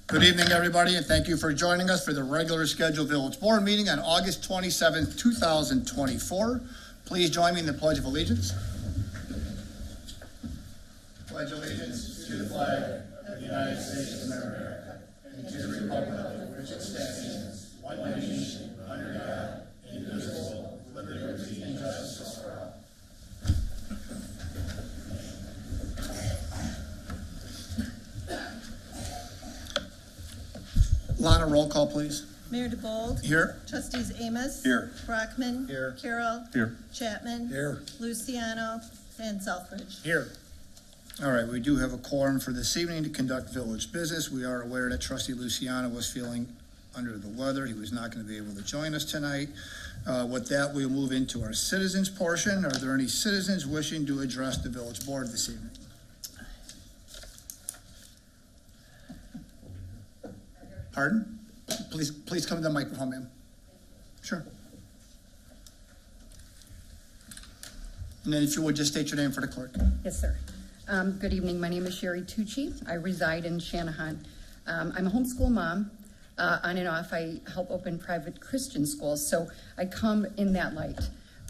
Good evening, everybody, and thank you for joining us for the regular scheduled Village Board meeting on August 27th, 2024. Please join me in the Pledge of Allegiance. Pledge allegiance to the flag of the United States of America and to the republic for which it stands, one nation, under God, indivisible, with liberty and justice for all. Lana, roll call, please. Mayor DeBold. Here. Trustees Amos. Here. Brockman. Here. Carroll. Here. Chapman. Here. Luciano. And Southbridge. Here. All right, we do have a quorum for this evening to conduct village business. We are aware that Trustee Luciano was feeling under the weather. He was not going to be able to join us tonight. With that, we'll move into our citizens portion. Are there any citizens wishing to address the village board this evening? Pardon? Please come to the microphone, ma'am. Sure. And then if you would just state your name for the clerk. Yes, sir. Good evening. My name is Sherry Tucci. I reside in Shanahan. I'm a homeschool mom. On and off, I help open private Christian schools, so I come in that light.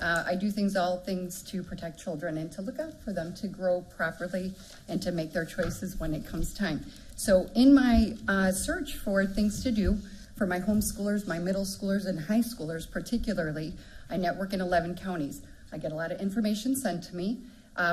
I do all things to protect children and to look out for them to grow properly and to make their choices when it comes time. So in my search for things to do for my homeschoolers, my middle schoolers, and high schoolers particularly, I network in 11 counties. I get a lot of information sent to me,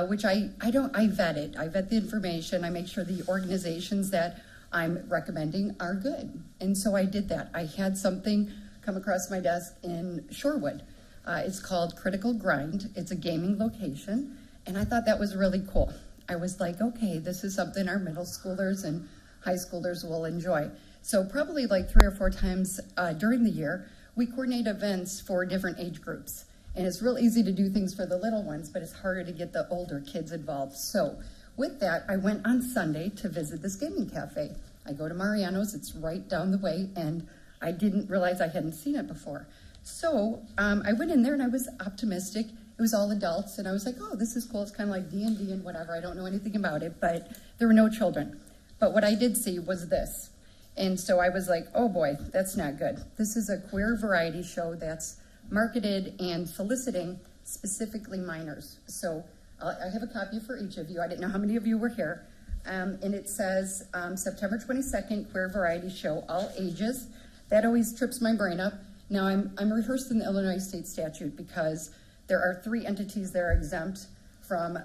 which I vet it. I vet the information. I make sure the organizations that I'm recommending are good. And so I did that. I had something come across my desk in Shorewood. It's called Critical Grind. It's a gaming location. And I thought that was really cool. I was like, okay, this is something our middle schoolers and high schoolers will enjoy. So probably like 3 or 4 times during the year, we coordinate events for different age groups. And it's real easy to do things for the little ones, but it's harder to get the older kids involved. So with that, I went on Sunday to visit this gaming cafe. I go to Mariano's, it's right down the way, and I didn't realize I hadn't seen it before. So I went in there and I was optimistic. It was all adults, and I was like, oh, this is cool. It's kind of like D&D and whatever. I don't know anything about it, but there were no children. But what I did see was this. And so I was like, oh boy, that's not good. This is a queer variety show that's marketed and soliciting specifically minors. So I have a copy for each of you. I didn't know how many of you were here. And it says September 22nd, queer variety show, all ages. That always trips my brain up. Now I'm rehearsed in the Illinois state statute because there are 3 entities that are exempt from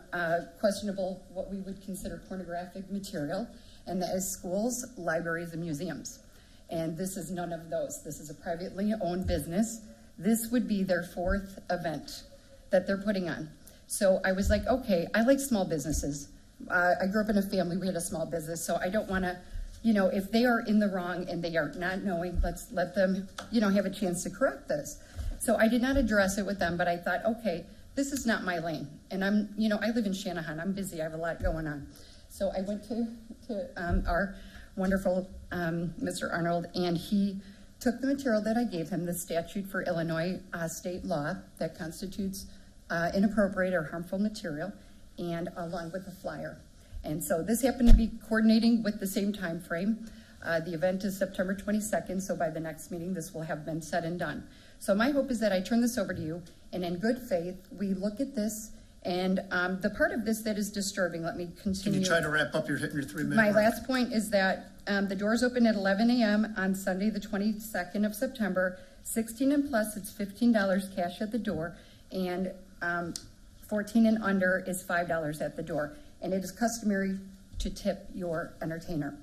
questionable, what we would consider pornographic material, and that is schools, libraries, and museums. And this is none of those. This is a privately owned business. This would be their 4th event that they're putting on. So I was like, okay, I like small businesses. I grew up in a family, we had a small business, so I don't wanna, if they are in the wrong and they are not knowing, let's let them, have a chance to correct this. So I did not address it with them, but I thought, okay, this is not my lane. And I live in Shanahan, I'm busy, I have a lot going on. So I went to our wonderful Mr. Arnold, and he took the material that I gave him, the statute for Illinois state law that constitutes inappropriate or harmful material, and along with a flyer. And so this happened to be coordinating with the same time frame. The event is September 22nd, so by the next meeting, this will have been said and done. So my hope is that I turn this over to you, and in good faith, we look at this, and the part of this that is disturbing, let me continue. Can you try to wrap up? You're hitting your 3-minute My mark. last point is that the doors open at 11 a.m. on Sunday, the 22nd of September. 16 and plus, it's $15 cash at the door, and 14 and under is $5 at the door. And it is customary to tip your entertainer,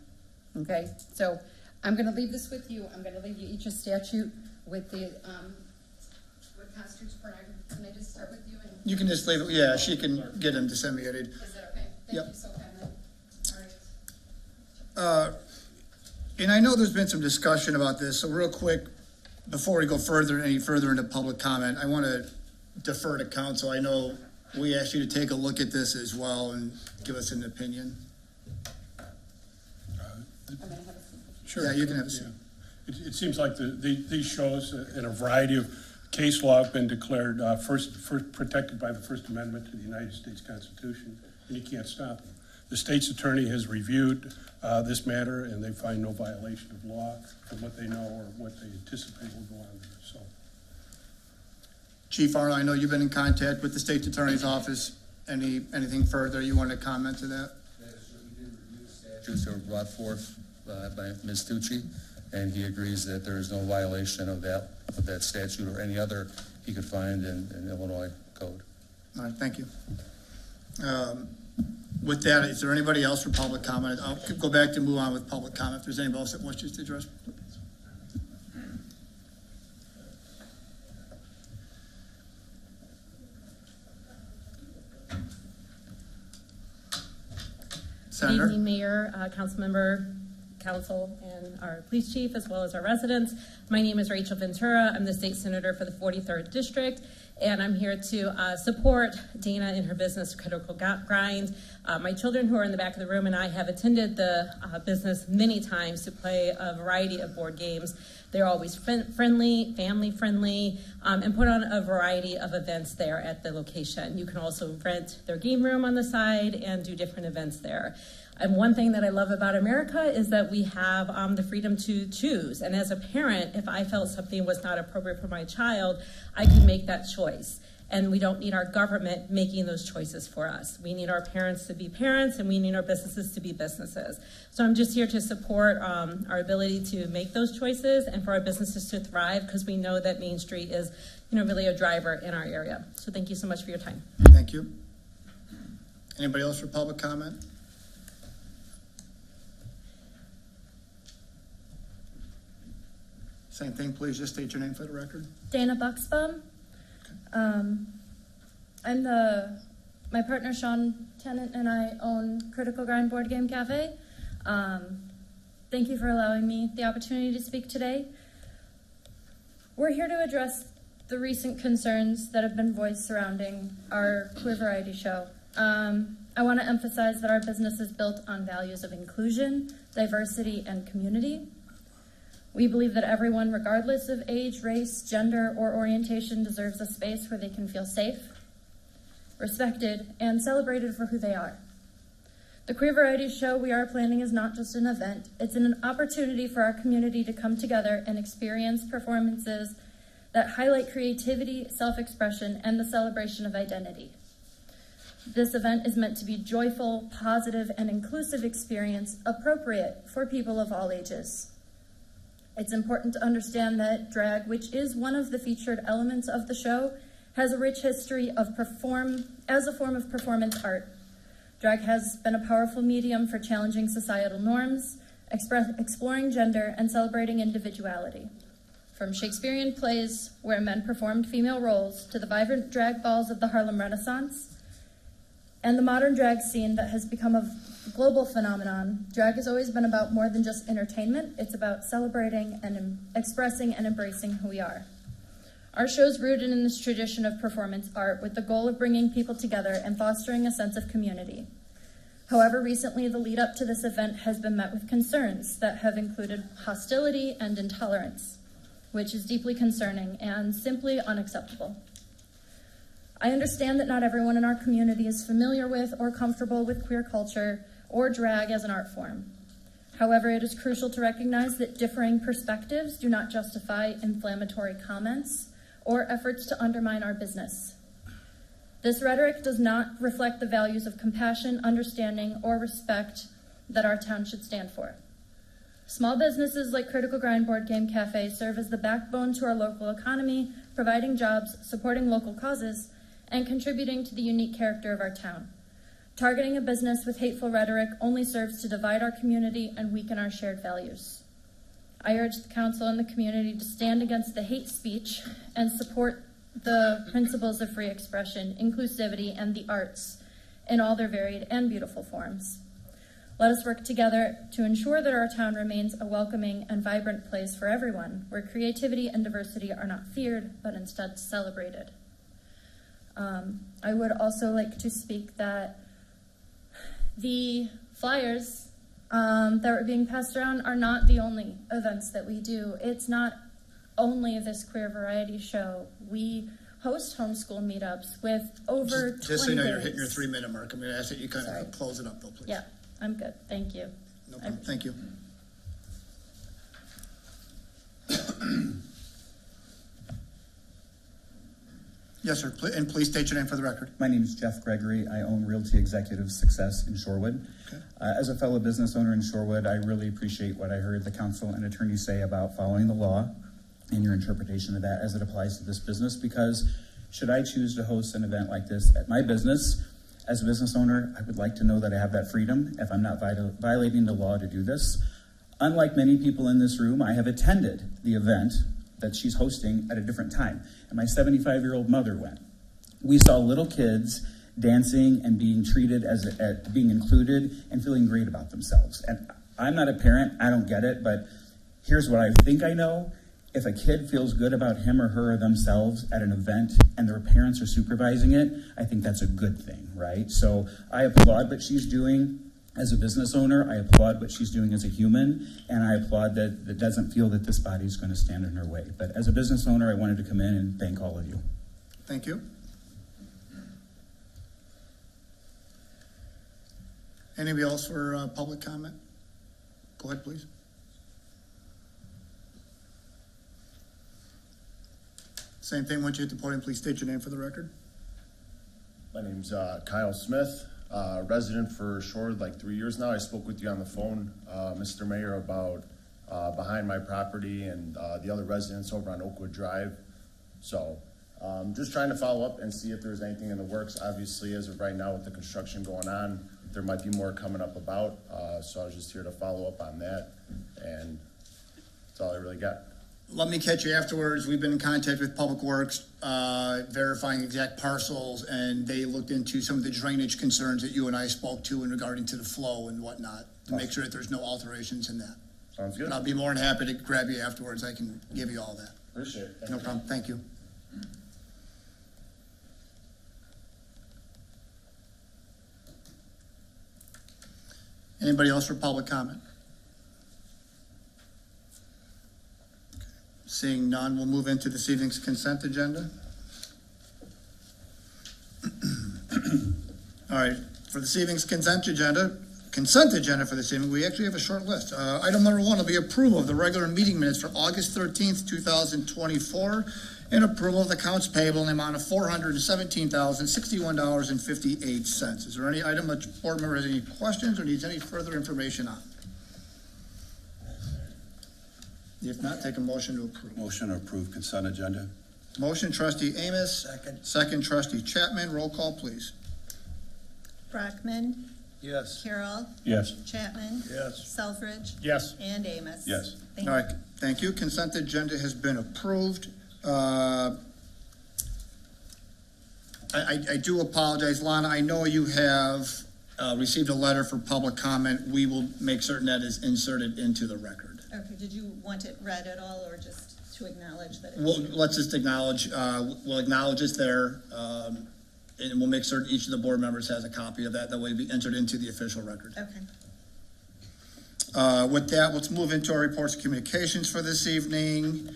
okay? So I'm gonna leave this with you. I'm gonna leave you each a statute with the, what constitutes pornography. Can I just start with you? And You can just leave it, yeah, she can get them disseminated. is that okay? Thank you so kindly. All right. And I know there's been some discussion about this, so real quick, before we go any further into public comment, I want to defer to council. I know we asked you to take a look at this as well and give us an opinion. I'm gonna have a seat. Sure. Yeah, you can have a seat. It seems like these shows in a variety of case law have been declared first protected by the First Amendment to the United States Constitution, and you can't stop them. The state's attorney has reviewed this matter, and they find no violation of law from what they know or what they anticipate will go on there. So, Chief Arnold, I know you've been in contact with the state's attorney's office. Anything further you want to comment to that? We did review the statutes that were brought forth by Ms. Tucci, and he agrees that there is no violation of that statute or any other he could find in Illinois code. All right, thank you. With that, is there anybody else for public comment? I'll go back to move on with public comment. If there's anybody else that wishes to address. Good Senator? evening, Mayor, Councilmember, Council, and our police chief, as well as our residents. My name is Rachel Ventura. I'm the state senator for the 43rd District, and I'm here to support Dana in her business, Critical Grind. My children, who are in the back of the room, and I have attended the business many times to play a variety of board games. They're always friendly, family-friendly, and put on a variety of events there at the location. You can also rent their game room on the side and do different events there. And one thing that I love about America is that we have the freedom to choose. And as a parent, if I felt something was not appropriate for my child, I can make that choice. And we don't need our government making those choices for us. We need our parents to be parents, and we need our businesses to be businesses. So I'm just here to support our ability to make those choices and for our businesses to thrive, because we know that Main Street is, really a driver in our area. So thank you so much for your time. Thank you. Anybody else for public comment? Same thing, please just state your name for the record. Dana Buxbaum. My partner Sean Tennant and I own Critical Grind Board Game Cafe. Thank you for allowing me the opportunity to speak today. We're here to address the recent concerns that have been voiced surrounding our queer variety show. I want to emphasize that our business is built on values of inclusion, diversity, and community. We believe that everyone, regardless of age, race, gender, or orientation, deserves a space where they can feel safe, respected, and celebrated for who they are. The Queer Variety Show we are planning is not just an event, it's an opportunity for our community to come together and experience performances that highlight creativity, self-expression, and the celebration of identity. This event is meant to be a joyful, positive, and inclusive experience appropriate for people of all ages. It's important to understand that drag, which is one of the featured elements of the show, has a rich history as a form of performance art. Drag has been a powerful medium for challenging societal norms, exploring gender, and celebrating individuality. From Shakespearean plays where men performed female roles to the vibrant drag balls of the Harlem Renaissance and the modern drag scene that has become a global phenomenon, drag has always been about more than just entertainment. It's about celebrating and expressing and embracing who we are. Our show is rooted in this tradition of performance art with the goal of bringing people together and fostering a sense of community. However, recently the lead up to this event has been met with concerns that have included hostility and intolerance, which is deeply concerning and simply unacceptable. I understand that not everyone in our community is familiar with or comfortable with queer culture or drag as an art form. However, it is crucial to recognize that differing perspectives do not justify inflammatory comments or efforts to undermine our business. This rhetoric does not reflect the values of compassion, understanding, or respect that our town should stand for. Small businesses like Critical Grind Board Game Cafe serve as the backbone to our local economy, providing jobs, supporting local causes, and contributing to the unique character of our town. Targeting a business with hateful rhetoric only serves to divide our community and weaken our shared values. I urge the council and the community to stand against the hate speech and support the principles of free expression, inclusivity, and the arts in all their varied and beautiful forms. Let us work together to ensure that our town remains a welcoming and vibrant place for everyone, where creativity and diversity are not feared, but instead celebrated. I would also like to speak that the flyers that are being passed around are not the only events that we do. It's not only this queer variety show. We host homeschool meetups with over 20 Just so you know, you're days. hitting your 3-minute mark. I'm going to ask that you kind Sorry. of close it up though, please. Yeah, I'm good. Thank you. No problem. Thank you. Yes, sir. And please state your name for the record. My name is Jeff Gregory. I own Realty Executive Success in Shorewood. Okay. As a fellow business owner in Shorewood, I really appreciate what I heard the council and attorneys say about following the law and your interpretation of that as it applies to this business, because should I choose to host an event like this at my business, as a business owner, I would like to know that I have that freedom if I'm not violating the law to do this. Unlike many people in this room, I have attended the event that she's hosting at a different time, and my 75-year-old mother went. We saw little kids dancing and being treated as being included and feeling great about themselves. And I'm not a parent, I don't get it, but here's what I think I know. If a kid feels good about him or her or themselves at an event and their parents are supervising it, I think that's a good thing, right? So I applaud what she's doing as a business owner. I applaud what she's doing as a human, and I applaud that it doesn't feel that this body is going to stand in her way. But as a business owner, I wanted to come in and thank all of you. Thank you. Anybody else for public comment? Go ahead, please. Same thing, once you hit the podium, please state your name for the record. My name's Kyle Smith, resident for Shorewood like 3 years now. I spoke with you on the phone, Mr. Mayor, about behind my property and the other residents over on Oakwood Drive. So just trying to follow up and see if there's anything in the works. Obviously, as of right now with the construction going on, there might be more coming up about. So I was just here to follow up on that, and that's all I really got. Let me catch you afterwards. We've been in contact with Public Works, verifying exact parcels, and they looked into some of the drainage concerns that you and I spoke to in regarding to the flow and whatnot, to make sure that there's no alterations in that. Sounds good. And I'll be more than happy to grab you afterwards. I can give you all that. Appreciate it. Thank No you. problem. Thank you. Anybody else for public comment? Seeing none, we'll move into this evening's consent agenda. All right, for this evening's consent agenda for this evening, we actually have a short list. Item number 1 will be approval of the regular meeting minutes for August 13th, 2024, and approval of the accounts payable in the amount of $417,061.58. Is there any item that the board member has any questions or needs any further information on? If not, take a motion to approve. Motion to approve consent agenda. Motion, trustee Amos. Second, trustee Chapman. Roll call, please. Brockman, Yes. Carroll, Yes. Chapman, Yes. Selfridge, Yes. and Amos. Yes. Thank All you. right, thank you. Consent agenda has been approved. I do apologize, Lana. I know you have received a letter for public comment. We will make certain that is inserted into the record. Okay, did you want it read at all, or just to acknowledge that it's? Well, let's just acknowledge, we'll acknowledge it's there, and we'll make certain each of the board members has a copy of that. That way it'll be entered into the official record. Okay. With that, let's move into our reports and communications for this evening.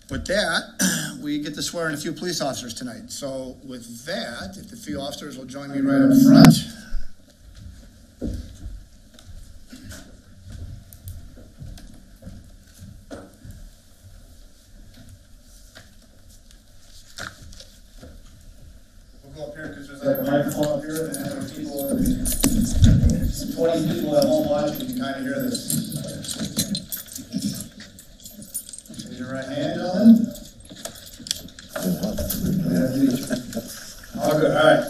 With that, we get to swear in a few police officers tonight. So with that, if the few officers will join me right up front. We'll go up here because there's like a microphone up here and there are people, 20 people at home watching, you can kind of hear this. Raise your right hand, gentlemen. All good, all right.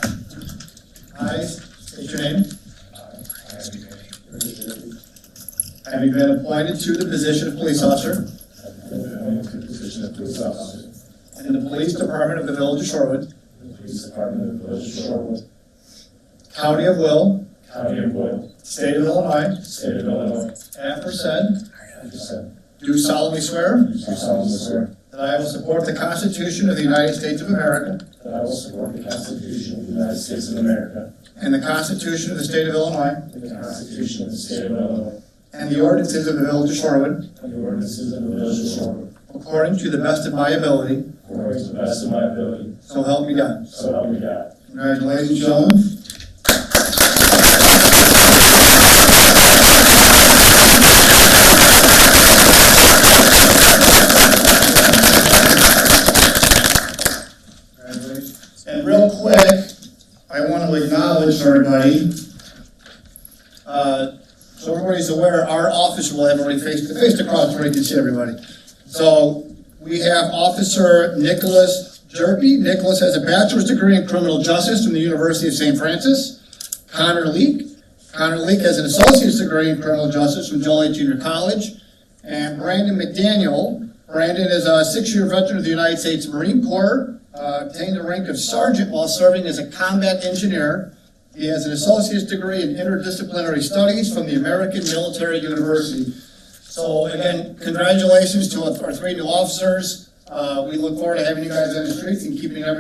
I state your name. Having been appointed to the position of police officer in the police department of the village of Shorewood, County of Will, State of Illinois, aforesaid, do solemnly swear that I will support the Constitution of the United States of America That I will support the Constitution of the United States of America, and the Constitution of the State of Illinois, the Constitution of the State of Illinois, and the ordinances of the village of Shorewood, and the ordinances of the village of Shorewood, according to the best of my ability, according according to the best of my ability. So help me God. So help me God. Congratulations, gentlemen. And real quick, I want to acknowledge everybody. So everybody's aware, our officer will have everybody face to face across where you can see everybody. So we have Officer Nicholas Jerpy. Nicholas has a bachelor's degree in criminal justice from the University of St. Francis. Connor Leake. Connor Leake has an associate's degree in criminal justice from Joliet Junior College. And Brandon McDaniel. Brandon is a 6-year veteran of the United States Marine Corps. Obtained the rank of sergeant while serving as a combat engineer. He has an associate's degree in interdisciplinary studies from the American Military University. So again, congratulations to our 3 new officers. We look forward to having you guys on the streets and keeping our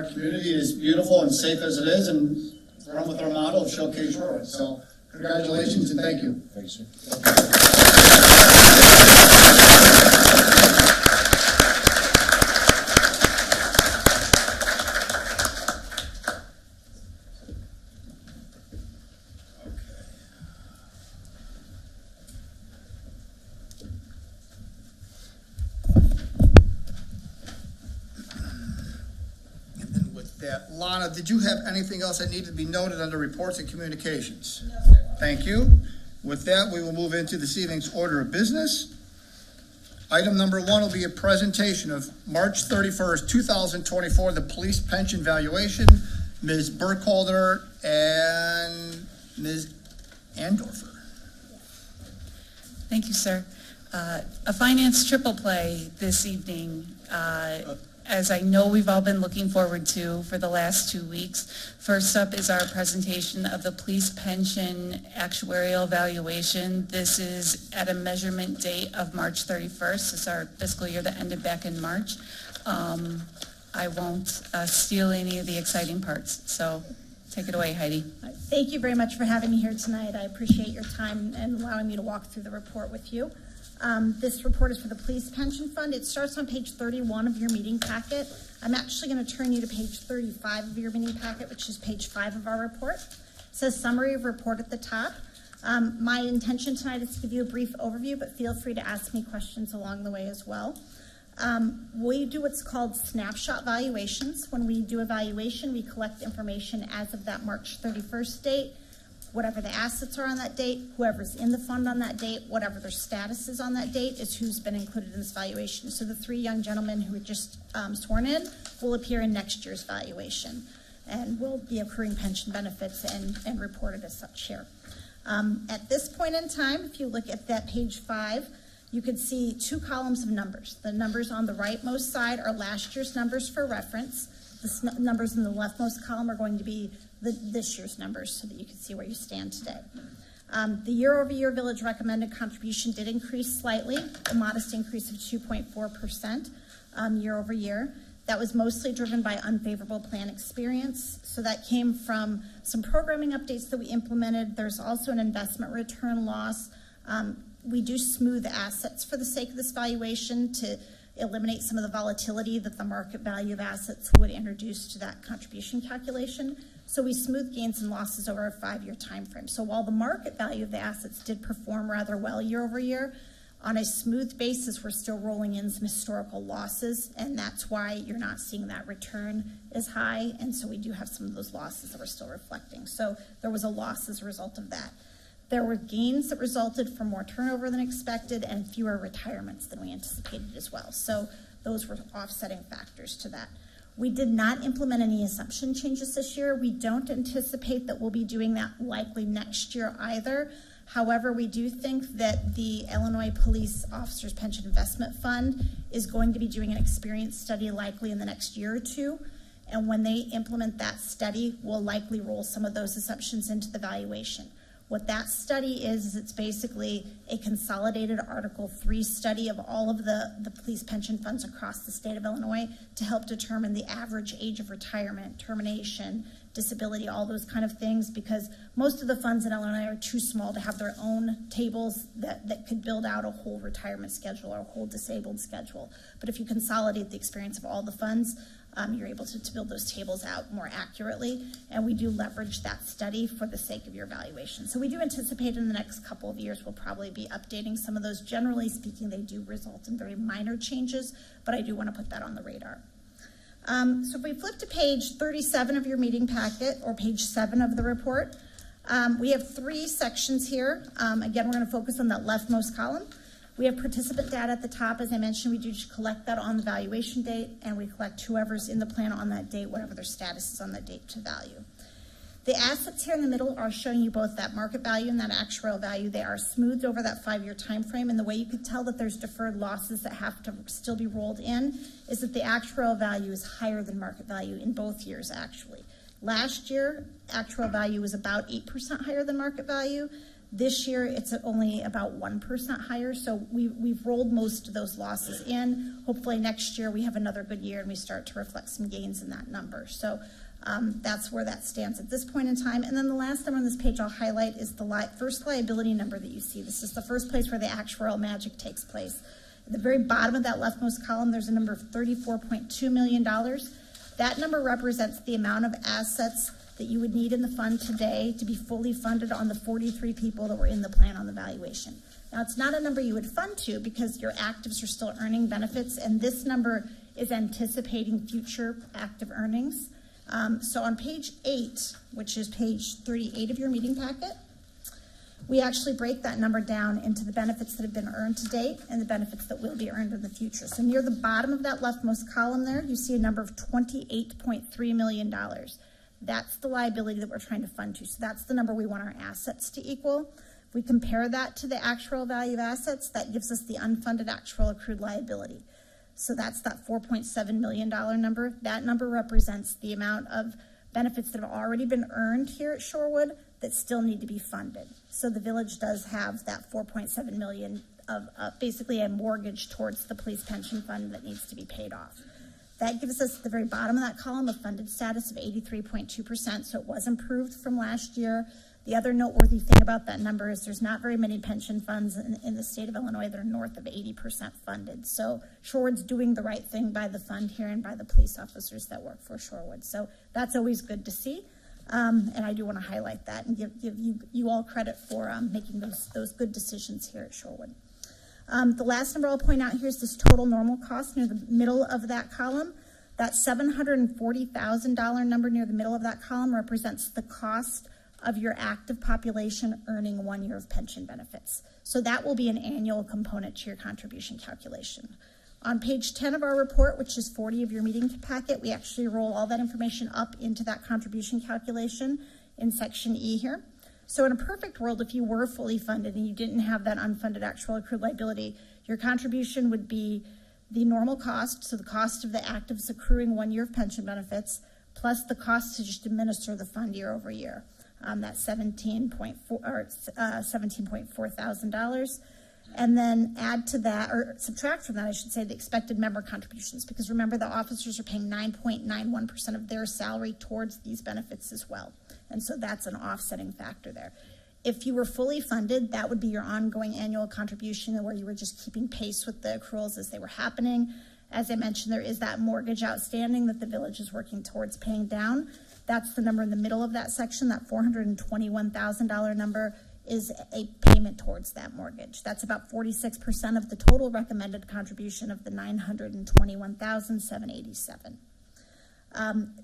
community as beautiful and safe as it is, and run with our motto of Showcase Shorewood. So congratulations and thank you. Thanks, sir. Lana, did you have anything else that needed to be noted under reports and communications? No, sir. Thank you. With that, we will move into this evening's order of business. Item number 1 will be a presentation of March 31st, 2024, the police pension valuation. Ms. Burkholder and Ms. Andorfer. Thank you, sir. A finance triple play this evening, as I know we've all been looking forward to for the last 2 weeks. First up is our presentation of the police pension actuarial valuation. This is at a measurement date of March 31st. It's our fiscal year that ended back in March. I won't steal any of the exciting parts, so take it away, Heidi. Thank you very much for having me here tonight. I appreciate your time and allowing me to walk through the report with you. This report is for the Police Pension Fund. It starts on page 31 of your meeting packet. I'm actually going to turn you to page 35 of your meeting packet, which is page 5 of our report. It says summary of report at the top. My intention tonight is to give you a brief overview, but feel free to ask me questions along the way as well. We do what's called snapshot valuations. When we do a valuation, we collect information as of that March 31st date. Whatever the assets are on that date, whoever's in the fund on that date, whatever their status is on that date is who's been included in this valuation. So the 3 young gentlemen who were just sworn in will appear in next year's valuation and will be accruing pension benefits and reported as such here. At this point in time, if you look at that page 5, you could see 2 columns of numbers. The numbers on the rightmost side are last year's numbers for reference. The numbers in the leftmost column are going to be this year's numbers so that you can see where you stand today. The year-over-year village recommended contribution did increase slightly, a modest increase of 2.4% year over year. That was mostly driven by unfavorable plan experience. So that came from some programming updates that we implemented. There's also an investment return loss. We do smooth assets for the sake of this valuation to eliminate some of the volatility that the market value of assets would introduce to that contribution calculation. So we smooth gains and losses over a 5-year time frame. So while the market value of the assets did perform rather well year over year, on a smooth basis, we're still rolling in some historical losses, and that's why you're not seeing that return as high, and so we do have some of those losses that we're still reflecting. So there was a loss as a result of that. There were gains that resulted from more turnover than expected and fewer retirements than we anticipated as well. So those were offsetting factors to that. We did not implement any assumption changes this year. We don't anticipate that we'll be doing that likely next year either. However, we do think that the Illinois Police Officers Pension Investment Fund is going to be doing an experience study likely in the next year or 2. And when they implement that study, we'll likely roll some of those assumptions into the valuation. What that study is it's basically a consolidated Article 3 study of all of the police pension funds across the state of Illinois to help determine the average age of retirement, termination, disability, all those kind of things, because most of the funds in Illinois are too small to have their own tables that could build out a whole retirement schedule or a whole disabled schedule. But if you consolidate the experience of all the funds, you're able to build those tables out more accurately, and we do leverage that study for the sake of your evaluation. So we do anticipate in the next couple of years we'll probably be updating some of those. Generally speaking, they do result in very minor changes, but I do want to put that on the radar. So if we flip to page 37 of your meeting packet, or page 7 of the report, we have 3 sections here. Again, we're going to focus on that leftmost column. We have participant data at the top. As I mentioned, we do collect that on the valuation date, and we collect whoever's in the plan on that date, whatever their status is on that date to value. The assets here in the middle are showing you both that market value and that actuarial value. They are smoothed over that 5-year time frame, and the way you could tell that there's deferred losses that have to still be rolled in is that the actuarial value is higher than market value in both years, actually. Last year, actuarial value was about 8% higher than market value. This year, it's only about 1% higher, so we've rolled most of those losses in. Hopefully next year we have another good year and we start to reflect some gains in that number. So that's where that stands at this point in time. And then the last number on this page I'll highlight is the first liability number that you see. This is the first place where the actuarial magic takes place. At the very bottom of that leftmost column, there's a number of $34.2 million. That number represents the amount of assets that you would need in the fund today to be fully funded on the 43 people that were in the plan on the valuation. Now, it's not a number you would fund to because your actives are still earning benefits, and this number is anticipating future active earnings. So on page 8, which is page 38 of your meeting packet, we actually break that number down into the benefits that have been earned to date and the benefits that will be earned in the future. So near the bottom of that leftmost column there, you see a number of $28.3 million. That's the liability that we're trying to fund to. So that's the number we want our assets to equal. If we compare that to the actual value of assets, that gives us the unfunded actual accrued liability. So that's that $4.7 million number. That number represents the amount of benefits that have already been earned here at Shorewood that still need to be funded. So the village does have that $4.7 million of basically a mortgage towards the police pension fund that needs to be paid off. That gives us at the very bottom of that column a funded status of 83.2%, so it was improved from last year. The other noteworthy thing about that number is there's not very many pension funds in the state of Illinois that are north of 80% funded. So Shorewood's doing the right thing by the fund here and by the police officers that work for Shorewood. So that's always good to see. And I do want to highlight that and give you all credit for making those good decisions here at Shorewood. The last number I'll point out here is this total normal cost near the middle of that column. That $740,000 number near the middle of that column represents the cost of your active population earning 1 year of pension benefits. So that will be an annual component to your contribution calculation. On page 10 of our report, which is 40 of your meeting packet, we actually roll all that information up into that contribution calculation in section E here. So in a perfect world, if you were fully funded and you didn't have that unfunded actual accrued liability, your contribution would be the normal cost, so the cost of the actives accruing 1 year of pension benefits, plus the cost to just administer the fund year over year. That's $17.4 thousand. And then add to that, or subtract from that, I should say, the expected member contributions, because remember the officers are paying 9.91% of their salary towards these benefits as well. And so that's an offsetting factor there. If you were fully funded, that would be your ongoing annual contribution where you were just keeping pace with the accruals as they were happening. As I mentioned, there is that mortgage outstanding that the village is working towards paying down. That's the number in the middle of that section, that $421,000 number is a payment towards that mortgage. That's about 46% of the total recommended contribution of the $921,787.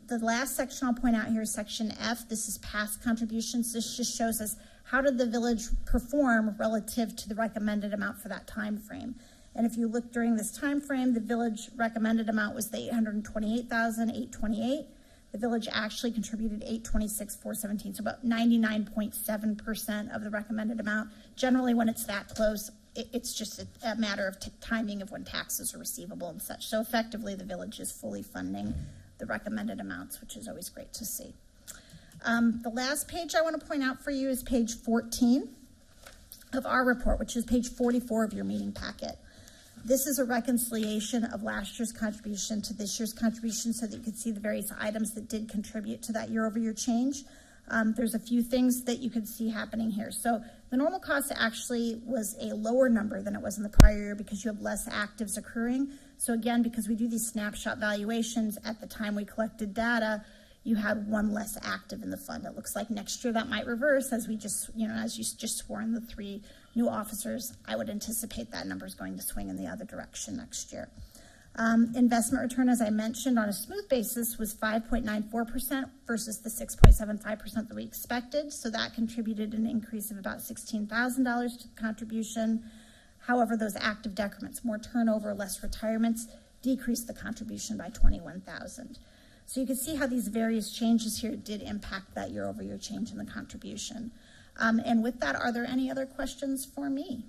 The last section I'll point out here is section F. This is past contributions. This just shows us how did the village perform relative to the recommended amount for that time frame. And if you look during this time frame, the village recommended amount was the $828,828. The village actually contributed $826,417, so about 99.7% of the recommended amount. Generally, when it's that close, it's just a matter of timing of when taxes are receivable and such. So effectively, the village is fully funding the recommended amounts, which is always great to see. The last page I want to point out for you is page 14 of our report, which is page 44 of your meeting packet. This is a reconciliation of last year's contribution to this year's contribution so that you can see the various items that did contribute to that year-over-year change. There's a few things that you can see happening here. So the normal cost actually was a lower number than it was in the prior year because you have less actives occurring. So again, because we do these snapshot valuations at the time we collected data, you had one less active in the fund. It looks like next year that might reverse as we just, as you just swore in the 3 new officers. I would anticipate that number is going to swing in the other direction next year. Investment return, as I mentioned, on a smooth basis was 5.94% versus the 6.75% that we expected. So that contributed an increase of about $16,000 to the contribution. However, those active decrements, more turnover, less retirements, decreased the contribution by $21,000. So you can see how these various changes here did impact that year-over-year change in the contribution. And with that, are there any other questions for me?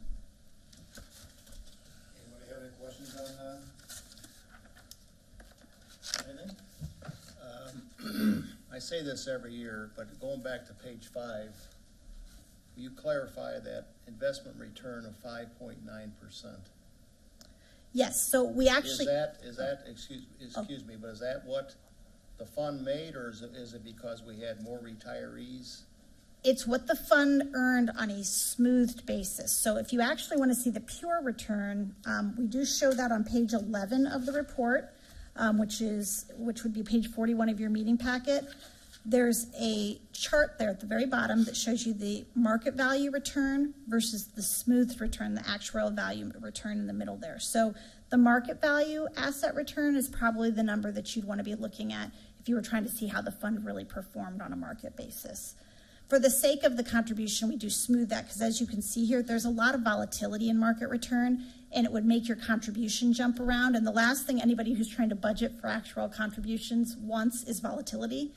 Anybody have any questions on anything? I say this every year, but going back to page 5, will you clarify that investment return of 5.9%? Yes, so we actually... Is that excuse me, but is that what the fund made, or is it because we had more retirees? It's what the fund earned on a smoothed basis. So if you actually want to see the pure return, we do show that on page 11 of the report, which would be page 41 of your meeting packet. There's a chart there at the very bottom that shows you the market value return versus the smoothed return, the actuarial value return in the middle there. So the market value asset return is probably the number that you'd want to be looking at if you were trying to see how the fund really performed on a market basis. For the sake of the contribution, we do smooth that because as you can see here, there's a lot of volatility in market return and it would make your contribution jump around. And the last thing anybody who's trying to budget for actuarial contributions wants is volatility.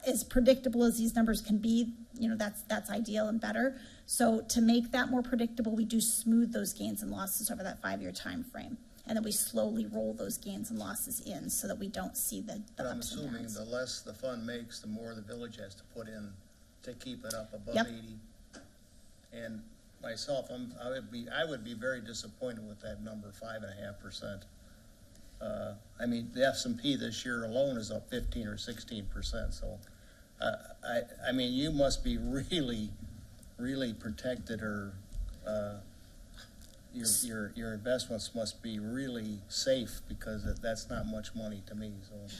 As predictable as these numbers can be, that's ideal and better. So to make that more predictable, we do smooth those gains and losses over that 5-year time frame. And then we slowly roll those gains and losses in so that we don't see the ups and downs. I'm assuming the less the fund makes, the more the village has to put in to keep it up above Yep. 80. And myself, I would be very disappointed with that number, 5.5%. I mean, the S&P this year alone is up 15 or 16%. So, I mean, you must be really, really protected, or your investments must be really safe because that's not much money to me.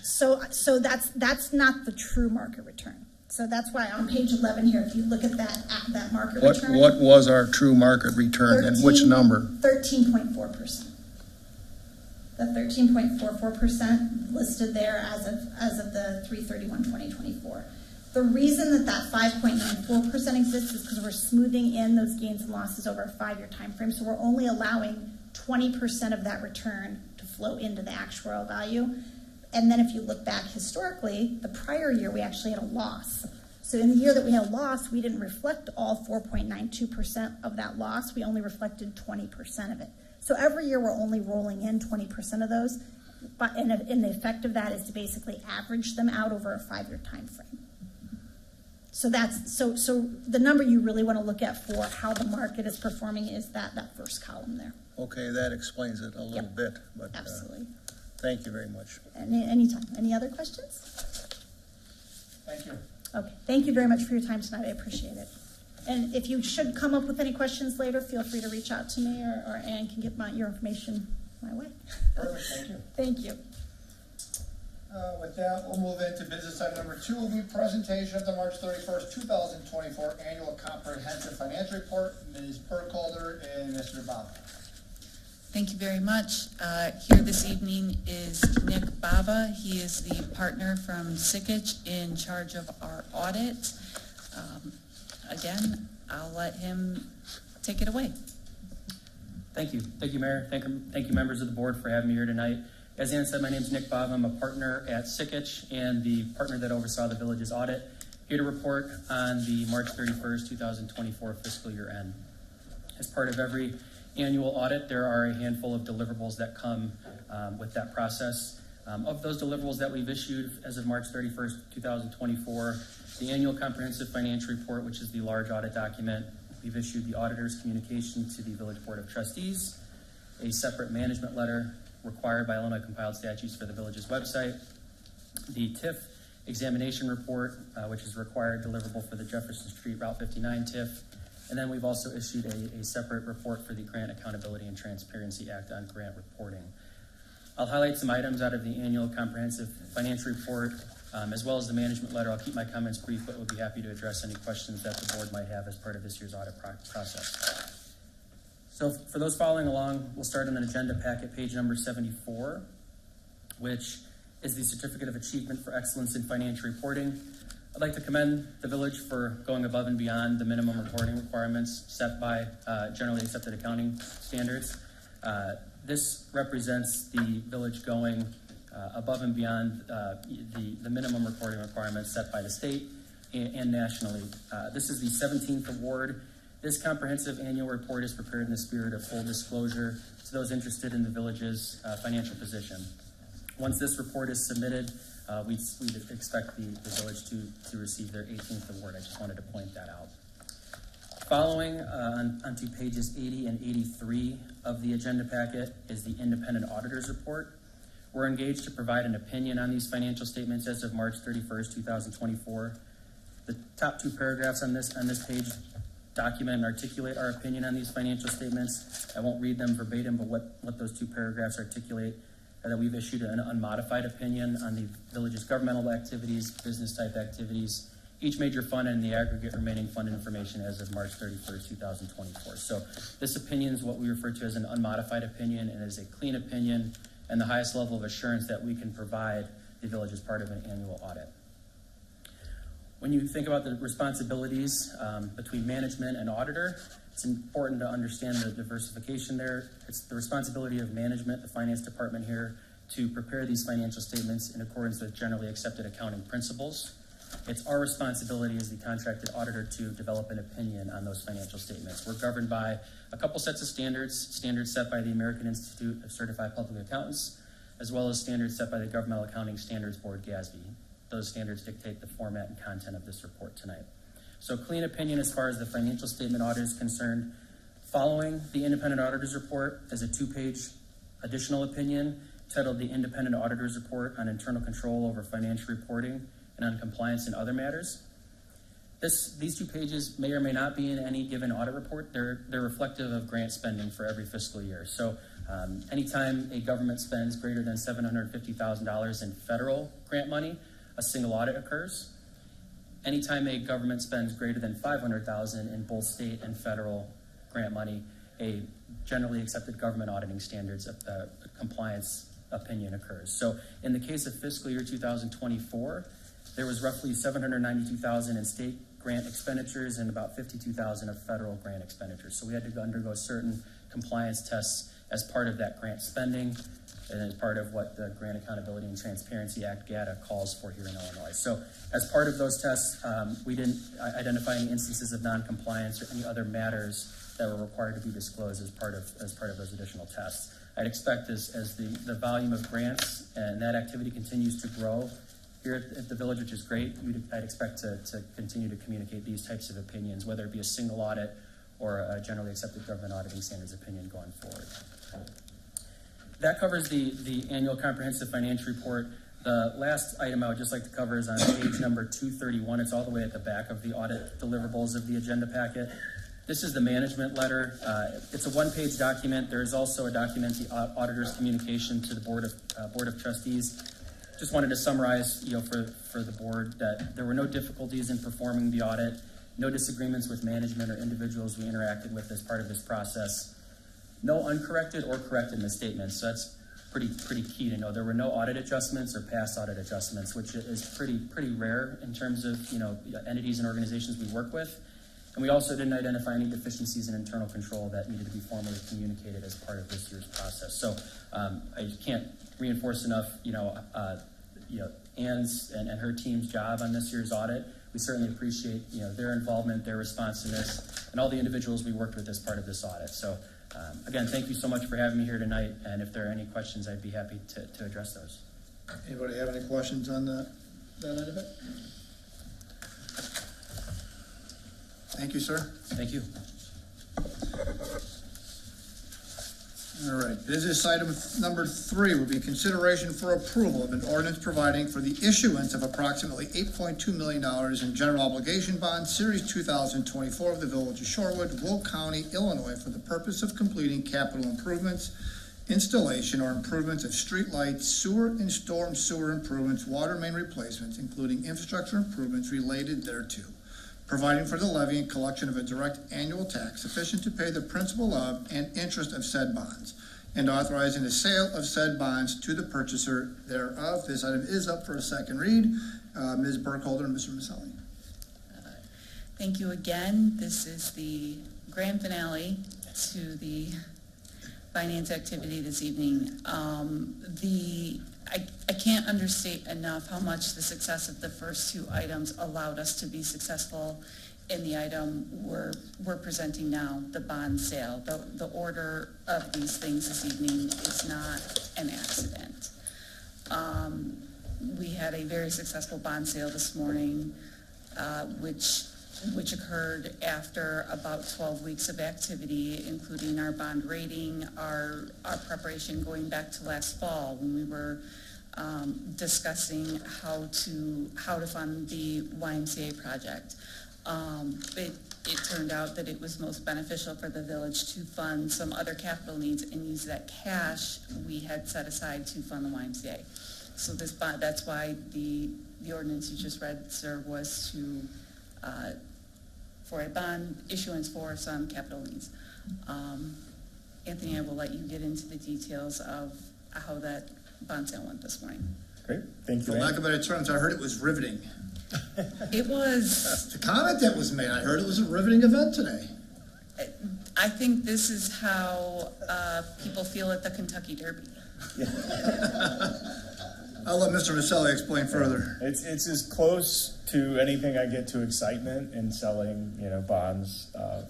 So that's not the true market return. So that's why on page 11 here, if you look at that market return. What was our true market return and which number? 13.4%. The 13.44% listed there as of the 3/31/2024. The reason that 5.94% exists is because we're smoothing in those gains and losses over a 5-year time frame. So we're only allowing 20% of that return to flow into the actuarial value. And then if you look back historically, the prior year we actually had a loss. So in the year that we had a loss, we didn't reflect all 4.92% of that loss. We only reflected 20% of it. So every year we're only rolling in 20% of those. And the effect of that is to basically average them out over a 5-year time frame. So so the number you really want to look at for how the market is performing is that first column there. Okay, that explains it a little bit. But, absolutely. Thank you very much. Anytime. Any other questions? Thank you. Okay. Thank you very much for your time tonight. I appreciate it. And if you should come up with any questions later, feel free to reach out to me, or Ann can get your information my way. Perfect. Thank you. Thank you. With that, we'll move into business item number 2, will be presentation of the March 31st, 2024 annual comprehensive financial report. Ms. Burkholder and Mr. Bob. Thank you very much. Here this evening is Nick Bava. He is the partner from Sikich in charge of our audit. Again, I'll let him take it away. Thank you. Thank you, Mayor. Thank you, members of the board, for having me here tonight. As Ann said, my name is Nick Bava. I'm a partner at Sikich and the partner that oversaw the village's audit. Here to report on the March 31st, 2024 fiscal year end. As part of every annual audit, there are a handful of deliverables that come with that process. Of those deliverables that we've issued as of March 31st, 2024, the annual comprehensive financial report, which is the large audit document. We've issued the auditor's communication to the Village Board of Trustees. a separate management letter required by Illinois compiled statutes for the village's website, the TIF examination report, which is required deliverable for the Jefferson Street Route 59 TIF, and then we've also issued a separate report for the Grant Accountability and Transparency Act on grant reporting. I'll highlight some items out of the annual comprehensive financial report, as well as the management letter. I'll keep my comments brief, but would be happy to address any questions that the board might have as part of this year's audit process. So for those following along, we'll start on an agenda packet, page number 74, which is the Certificate of Achievement for Excellence in Financial Reporting. I'd like to commend the village for going above and beyond the minimum reporting requirements set by generally accepted accounting standards. This represents the village going above and beyond the minimum reporting requirements set by the state and nationally. This is the 17th award. This comprehensive annual report is prepared in the spirit of full disclosure to those interested in the village's financial position. Once this report is submitted, we'd expect the village to receive their 18th award. I just wanted to point that out. Following onto pages 80 and 83 of the agenda packet is the independent auditor's report. We're engaged to provide an opinion on these financial statements as of March 31st, 2024. The top two paragraphs on this page document and articulate our opinion on these financial statements. I won't read them verbatim, but what those two paragraphs articulate are that we've issued an unmodified opinion on the village's governmental activities, business type activities, each major fund, and the aggregate remaining fund information as of March 31st, 2024. So this opinion is what we refer to as an unmodified opinion, and is a clean opinion and the highest level of assurance that we can provide the village as part of an annual audit. When you think about the responsibilities between management and auditor, it's important to understand the diversification there. It's the responsibility of management, the finance department here, to prepare these financial statements in accordance with generally accepted accounting principles. It's our responsibility as the contracted auditor to develop an opinion on those financial statements. We're governed by a couple sets of standards set by the American Institute of Certified Public Accountants, as well as standards set by the Governmental Accounting Standards Board, GASB. Those standards dictate the format and content of this report tonight. So clean opinion as far as the financial statement audit is concerned. Following the independent auditor's report is a 2-page additional opinion titled the Independent Auditor's Report on Internal Control over Financial Reporting and on Compliance in Other Matters. These 2 pages may or may not be in any given audit report. They're reflective of grant spending for every fiscal year. So anytime a government spends greater than $750,000 in federal grant money, a single audit occurs. Anytime a government spends greater than $500,000 in both state and federal grant money, a generally accepted government auditing standards compliance opinion occurs. So in the case of fiscal year 2024, there was roughly $792,000 in state grant expenditures and about $52,000 of federal grant expenditures. So we had to undergo certain compliance tests as part of that grant spending and as part of what the Grant Accountability and Transparency Act, GATA, calls for here in Illinois. So as part of those tests, we didn't identify any instances of non-compliance or any other matters that were required to be disclosed as part of those additional tests. I'd expect as the volume of grants and that activity continues to grow here at the village, which is great, I'd expect to continue to communicate these types of opinions, whether it be a single audit or a generally accepted government auditing standards opinion going forward. That covers the annual comprehensive financial report. The last item I would just like to cover is on page number 231. It's all the way at the back of the audit deliverables of the agenda packet. This is the management letter. It's a 1-page document. There is also a document, the auditor's communication to the Board of Trustees. Just wanted to summarize, for the board that there were no difficulties in performing the audit, no disagreements with management or individuals we interacted with as part of this process, no uncorrected or corrected misstatements. So that's pretty key to know. There were no audit adjustments or past audit adjustments, which is pretty rare in terms of entities and organizations we work with. And we also didn't identify any deficiencies in internal control that needed to be formally communicated as part of this year's process. So I can't reinforce enough, Ann's and her team's job on this year's audit. We certainly appreciate, their involvement, their responsiveness, and all the individuals we worked with as part of this audit. So again, thank you so much for having me here tonight. And if there are any questions, I'd be happy to address those. Anybody have any questions on that end of it? Thank you, sir. Thank you. All right, business item number 3 will be consideration for approval of an ordinance providing for the issuance of approximately $8.2 million in general obligation bonds, Series 2024 of the Village of Shorewood, Will County, Illinois, for the purpose of completing capital improvements, installation or improvements of street lights, sewer and storm sewer improvements, water main replacements, including infrastructure improvements related thereto, providing for the levy and collection of a direct annual tax sufficient to pay the principal of and interest of said bonds, and authorizing the sale of said bonds to the purchaser thereof. This item is up for a second read. Ms. Burkholder and Mr. Maselli. Thank you again. This is the grand finale to the finance activity this evening. I can't understate enough how much the success of the first 2 items allowed us to be successful in the item we're presenting now, the bond sale. The order of these things this evening is not an accident. We had a very successful bond sale this morning, which occurred after about 12 weeks of activity, including our bond rating, our preparation going back to last fall when we were discussing how to fund the YMCA project. It turned out that it was most beneficial for the village to fund some other capital needs and use that cash we had set aside to fund the YMCA. So this bond, that's why the ordinance you just read, sir, was to for a bond issuance for some capital needs. Anthony, I will let you get into the details of how that bond sale went this morning. Great, thank you. For lack of better terms, I heard it was riveting. It was. The comment that was made, I heard it was a riveting event today. I think this is how people feel at the Kentucky Derby. I'll let Mr. Maselli explain further. It's as close to anything I get to excitement in selling, bonds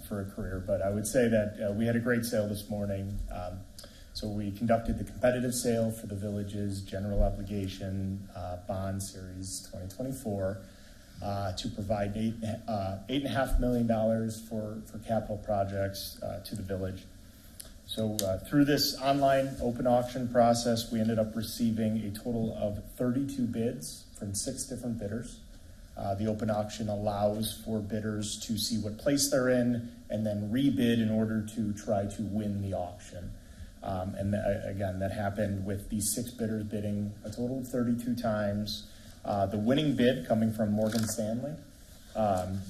for a career. But I would say that we had a great sale this morning. So we conducted the competitive sale for the village's general obligation bond series 2024 to provide $8.5 million for capital projects to the village. So through this online open auction process, we ended up receiving a total of 32 bids from 6 different bidders. The open auction allows for bidders to see what place they're in and then rebid in order to try to win the auction. Again, that happened with these 6 bidders bidding a total of 32 times. The winning bid coming from Morgan Stanley,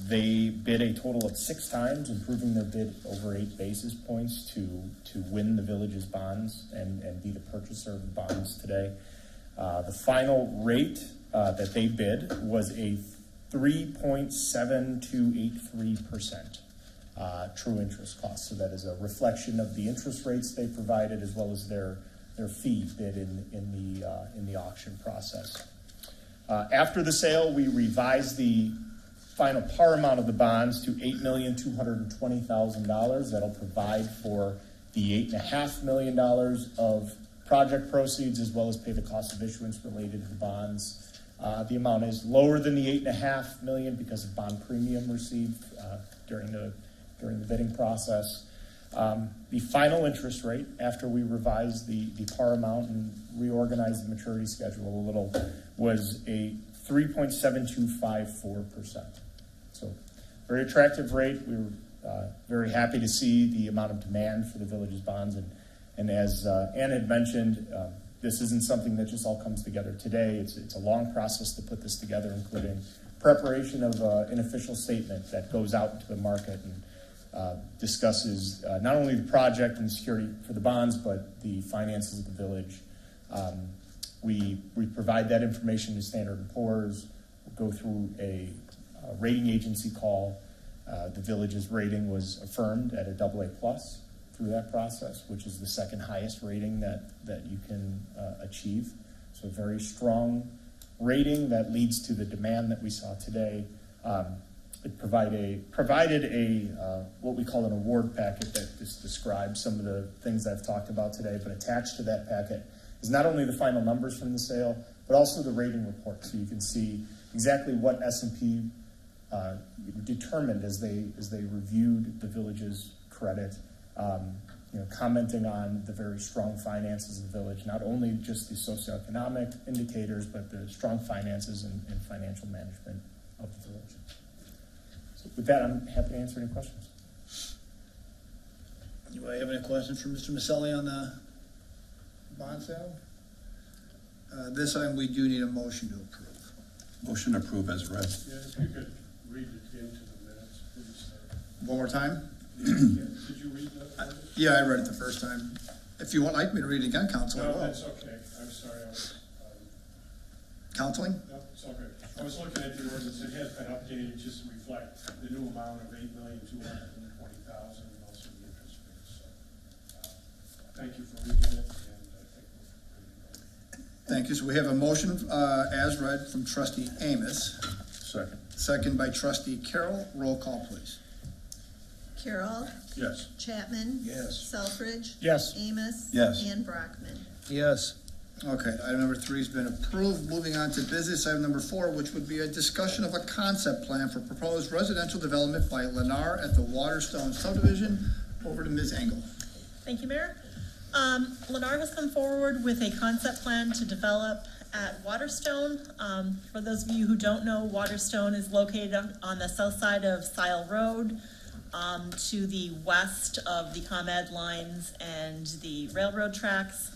they bid a total of 6 times, improving their bid over 8 basis points to win the village's bonds and be the purchaser of the bonds today. The final rate that they bid was a 3.7283% true interest cost. So that is a reflection of the interest rates they provided as well as their fee bid in the auction process. After the sale, we revised the final par amount of the bonds to $8,220,000. That'll provide for the $8.5 million of project proceeds as well as pay the cost of issuance related to the bonds. The amount is lower than the $8.5 million because of bond premium received during the bidding process. The final interest rate, after we revised the par amount and reorganized the maturity schedule a little, was a 3.7254%. So very attractive rate. We were very happy to see the amount of demand for the village's bonds. And as Ann had mentioned, this isn't something that just all comes together today. It's a long process to put this together, including preparation of an official statement that goes out into the market and discusses not only the project and security for the bonds, but the finances of the village. We provide that information to Standard & Poor's. We'll go through a rating agency call. The village's rating was affirmed at a AA+ through that process, which is the second highest rating that you can achieve. So a very strong rating that leads to the demand that we saw today. It provided a what we call an award packet that just describes some of the things I've talked about today, but attached to that packet is not only the final numbers from the sale, but also the rating report. So you can see exactly what S&P determined as they reviewed the village's credit. commenting on the very strong finances of the village, not only just the socioeconomic indicators, but the strong finances and financial management of the village. So with that, I'm happy to answer any questions. Anybody have any questions for Mr. Maselli on the bond sale? This time we do need a motion to approve. Motion to approve as read. Yeah, if you could read it into the minutes, please. One more time? Did you read that? Yeah, I read it the first time. If you would like me to read it again, Counsel, I No, will. that's okay. I'm sorry. Counseling? No, it's all good. I was looking at the ordinance. It has been updated just to reflect the new amount of $8,220,000 and also the interest rate. So, thank you for reading it, and I think we're ready to go. Thank you. So we have a motion as read from Trustee Amos. Second. Second by Trustee Carroll. Roll call, please. Carroll, Yes. Chapman. Yes. Selfridge. Yes. Amos. Yes. And Brockman. Yes. Okay, item number 3 has been approved. Moving on to business item number 4, which would be a discussion of a concept plan for proposed residential development by Lennar at the Waterstone subdivision. Over to Ms. Engel. Thank you, Mayor. Lennar has come forward with a concept plan to develop at Waterstone. For those of you who don't know, Waterstone is located on the south side of Sile Road, to the west of the ComEd lines and the railroad tracks.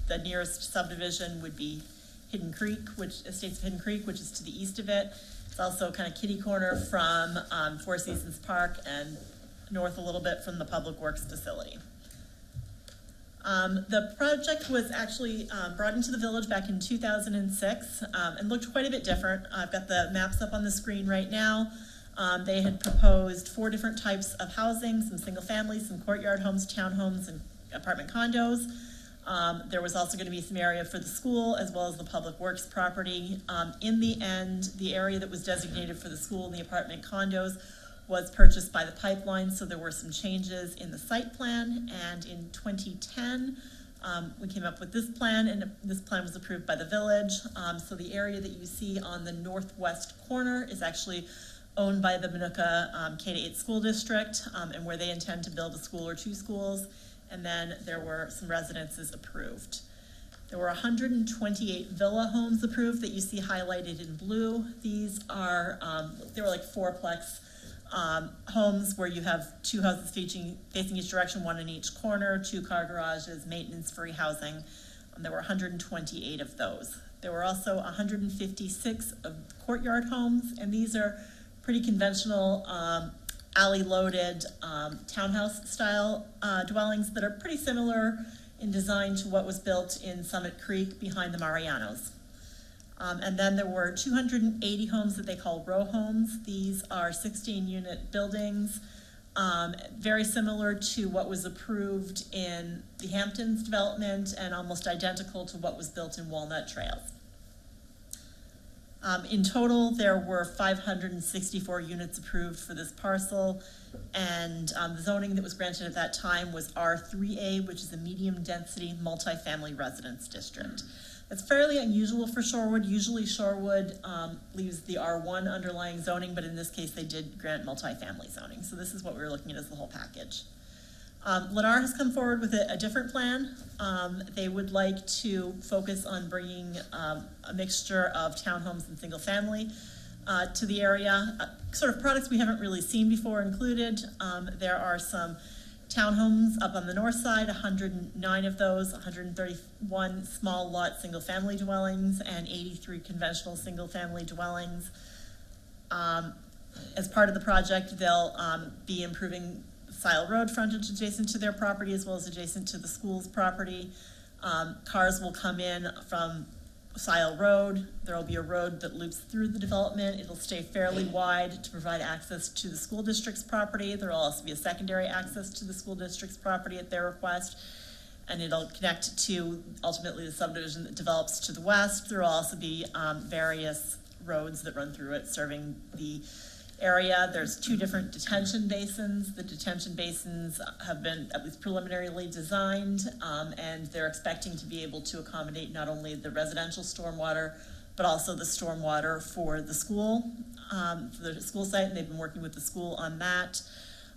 The nearest subdivision would be Hidden Creek, Estates of Hidden Creek, which is to the east of it. It's also kind of kitty corner from Four Seasons Park and north a little bit from the Public Works facility. The project was actually brought into the village back in 2006 and looked quite a bit different. I've got the maps up on the screen right now. They had proposed 4 different types of housing, some single families, some courtyard homes, townhomes, and apartment condos. There was also going to be some area for the school as well as the Public Works property. In the end, the area that was designated for the school and the apartment condos was purchased by the pipeline, so there were some changes in the site plan. And in 2010, we came up with this plan, and this plan was approved by the village. So the area that you see on the northwest corner is actually owned by the Minooka K-8 school district, and where they intend to build a school or 2 schools. And then there were some residences approved. There were 128 villa homes approved that you see highlighted in blue. These are, they were like 4-plex homes where you have 2 houses facing each direction, 1 in each corner, 2 car garages, maintenance-free housing. There were 128 of those. There were also 156 of courtyard homes, and these are pretty conventional alley-loaded townhouse-style dwellings that are pretty similar in design to what was built in Summit Creek behind the Marianos. And then there were 280 homes that they call row homes. These are 16-unit buildings, very similar to what was approved in the Hamptons development and almost identical to what was built in Walnut Trails. In total, there were 564 units approved for this parcel, and the zoning that was granted at that time was R3A, which is a medium-density multifamily residence district. That's fairly unusual for Shorewood. Usually Shorewood leaves the R1 underlying zoning, but in this case they did grant multifamily zoning. So this is what we were looking at as the whole package. Lennar has come forward with a different plan. They would like to focus on bringing a mixture of townhomes and single family to the area. Sort of products we haven't really seen before included. There are some townhomes up on the north side, 109 of those, 131 small lot single family dwellings, and 83 conventional single family dwellings. As part of the project, they'll be improving Sile Road frontage adjacent to their property as well as adjacent to the school's property. Cars will come in from Sile Road. There will be a road that loops through the development. It'll stay fairly wide to provide access to the school district's property. There will also be a secondary access to the school district's property at their request, and it'll connect to ultimately the subdivision that develops to the west. There will also be various roads that run through it serving the area. There's 2 different detention basins. The detention basins have been at least preliminarily designed, and they're expecting to be able to accommodate not only the residential stormwater, but also the stormwater for the school site, and they've been working with the school on that.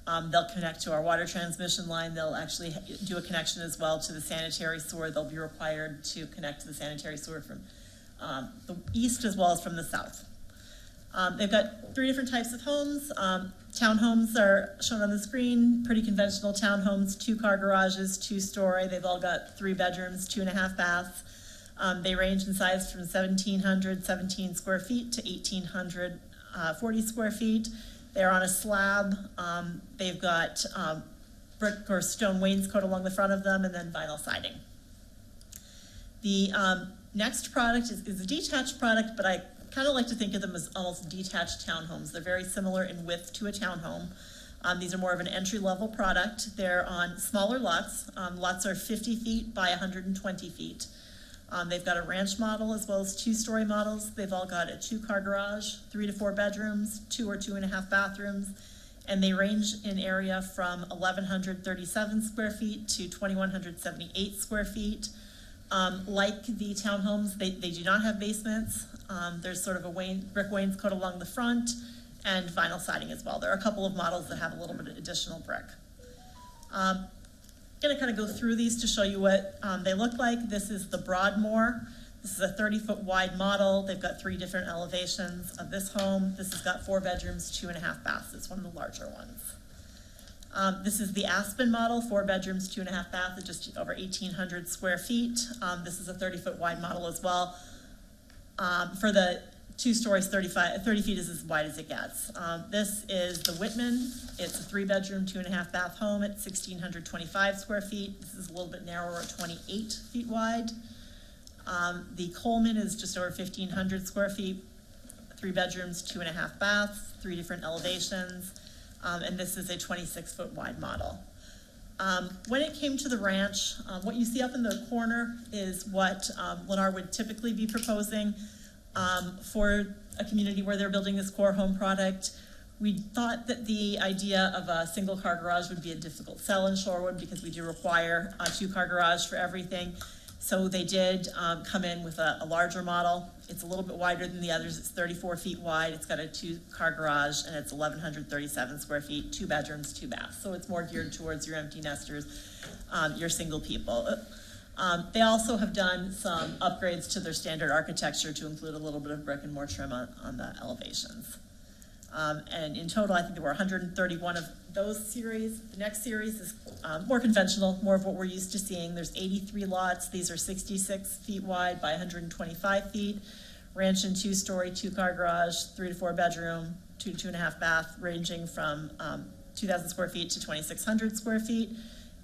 They'll connect to our water transmission line. They'll actually do a connection as well to the sanitary sewer. They'll be required to connect to the sanitary sewer from the east as well as from the south. They've got 3 different types of homes. Townhomes are shown on the screen, pretty conventional townhomes, 2-car garages, 2-story. They've all got 3 bedrooms, 2.5 baths. They range in size from 1,717 square feet to 1,840 square feet. They're on a slab. They've got brick or stone wainscot along the front of them and then vinyl siding. The next product is a detached product, but I kind of like to think of them as almost detached townhomes. They're very similar in width to a townhome. These are more of an entry-level product. They're on smaller lots. Lots are 50 feet by 120 feet. They've got a ranch model as well as 2-story models. They've all got a 2-car garage, 3 to 4 bedrooms, 2 or 2.5 bathrooms, and they range in area from 1,137 square feet to 2,178 square feet. Like the townhomes, they do not have basements. There's sort of a brick wainscot along the front and vinyl siding as well. There are a couple of models that have a little bit of additional brick. I'm going to kind of go through these to show you what they look like. This is the Broadmoor. This is a 30-foot wide model. They've got 3 different elevations of this home. This has got 4 bedrooms, 2.5 baths. It's one of the larger ones. This is the Aspen model, 4 bedrooms, 2.5 baths, at just over 1,800 square feet. This is a 30-foot wide model as well. For the 2 stories, 30 feet is as wide as it gets. This is the Whitman. It's a 3-bedroom, 2.5 bath home at 1,625 square feet. This is a little bit narrower at 28 feet wide. The Coleman is just over 1,500 square feet, 3 bedrooms, 2.5 baths, 3 different elevations. And this is a 26-foot wide model. When it came to the ranch, what you see up in the corner is what Lennar would typically be proposing for a community where they're building this core home product. We thought that the idea of a 1-car garage would be a difficult sell in Shorewood because we do require a 2-car garage for everything. So they did come in with a larger model. It's a little bit wider than the others. It's 34 feet wide. It's got a 2-car garage, and it's 1,137 square feet, 2 bedrooms, 2 baths. So it's more geared towards your empty nesters, your single people. They also have done some upgrades to their standard architecture to include a little bit of brick and more trim on the elevations. And in total, I think there were 131 of those series. The next series is more conventional, more of what we're used to seeing. There's 83 lots. These are 66 feet wide by 125 feet. Ranch and 2-story, 2-car garage, 3 to 4 bedroom, 2 to 2.5 bath, ranging from 2,000 square feet to 2,600 square feet.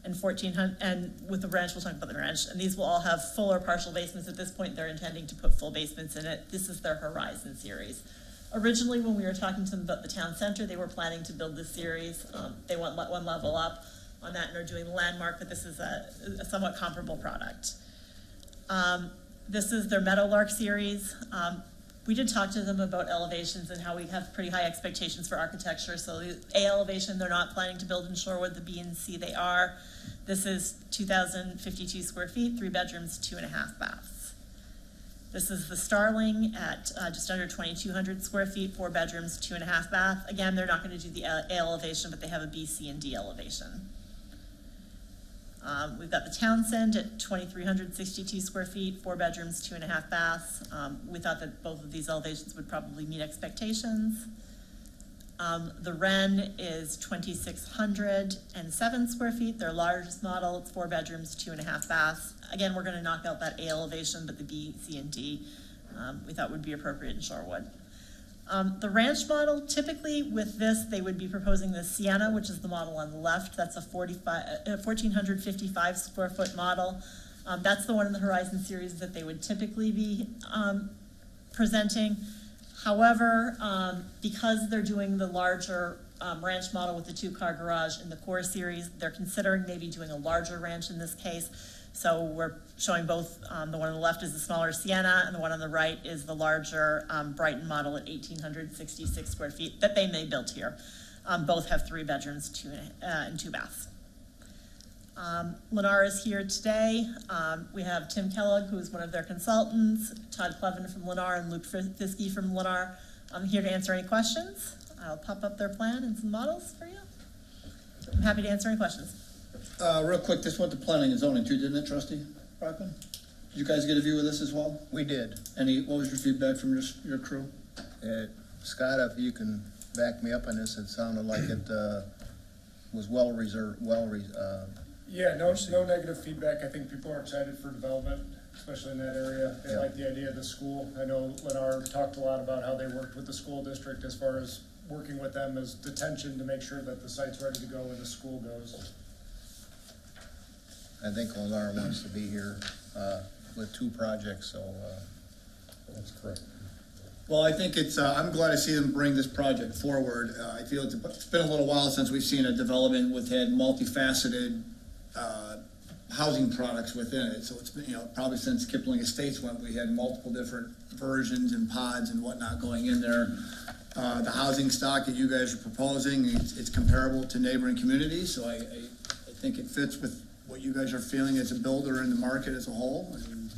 And 1,400, and with the ranch, we'll talk about the ranch. And these will all have full or partial basements. At this point, they're intending to put full basements in it. This is their Horizon series. Originally, when we were talking to them about the town center, they were planning to build this series. They went 1 level up on that and are doing the Landmark, but this is a somewhat comparable product. This is their Meadowlark series. We did talk to them about elevations and how we have pretty high expectations for architecture. So the A elevation, they're not planning to build in Shorewood. The B and C, they are. This is 2,052 square feet, 3 bedrooms, 2.5 baths. This is the Starling at just under 2,200 square feet, 4 bedrooms, 2.5 baths. Again, they're not going to do the A elevation, but they have a B, C, and D elevation. We've got the Townsend at 2,362 square feet, 4 bedrooms, 2.5 baths. We thought that both of these elevations would probably meet expectations. The Wren is 2,607 square feet, their largest model. It's 4 bedrooms, 2.5 baths. Again, we're going to knock out that A elevation, but the B, C, and D we thought would be appropriate in Shorewood. The ranch model, typically with this, they would be proposing the Sienna, which is the model on the left. That's a 1,455 square foot model. That's the one in the Horizon series that they would typically be presenting. However, because they're doing the larger ranch model with the 2-car garage in the core series, they're considering maybe doing a larger ranch in this case. So we're showing both, the one on the left is the smaller Sienna, and the one on the right is the larger Brighton model at 1,866 square feet that they may build here. Both have 3 bedrooms, 2 and 2 baths. Lennar is here today. We have Tim Kellogg, who is one of their consultants, Todd Clevin from Lennar, and Luke Fiske from Lennar. I'm here to answer any questions. I'll pop up their plan and some models for you. I'm happy to answer any questions. Real quick, this went to planning and zoning too, didn't it, trustee Brockman? Did you guys get a view of this as well? We did. What was your feedback from your crew? Scott, if you can back me up on this, it sounded like it was well reserved, Yeah, no negative feedback. I think people are excited for development, especially in that area. They like the idea of the school. I know Lennar talked a lot about how they worked with the school district as far as working with them as detention to make sure that the site's ready to go when the school goes. I think Lennar wants to be here with 2 projects, so. That's correct. Well, I think I'm glad to see them bring this project forward. I feel it's been a little while since we've seen a development with had multifaceted housing products within it. So it's been, probably since Kipling Estates went, we had multiple different versions and pods and whatnot going in there. The housing stock that you guys are proposing, it's comparable to neighboring communities. So I think it fits with what you guys are feeling as a builder in the market as a whole. And,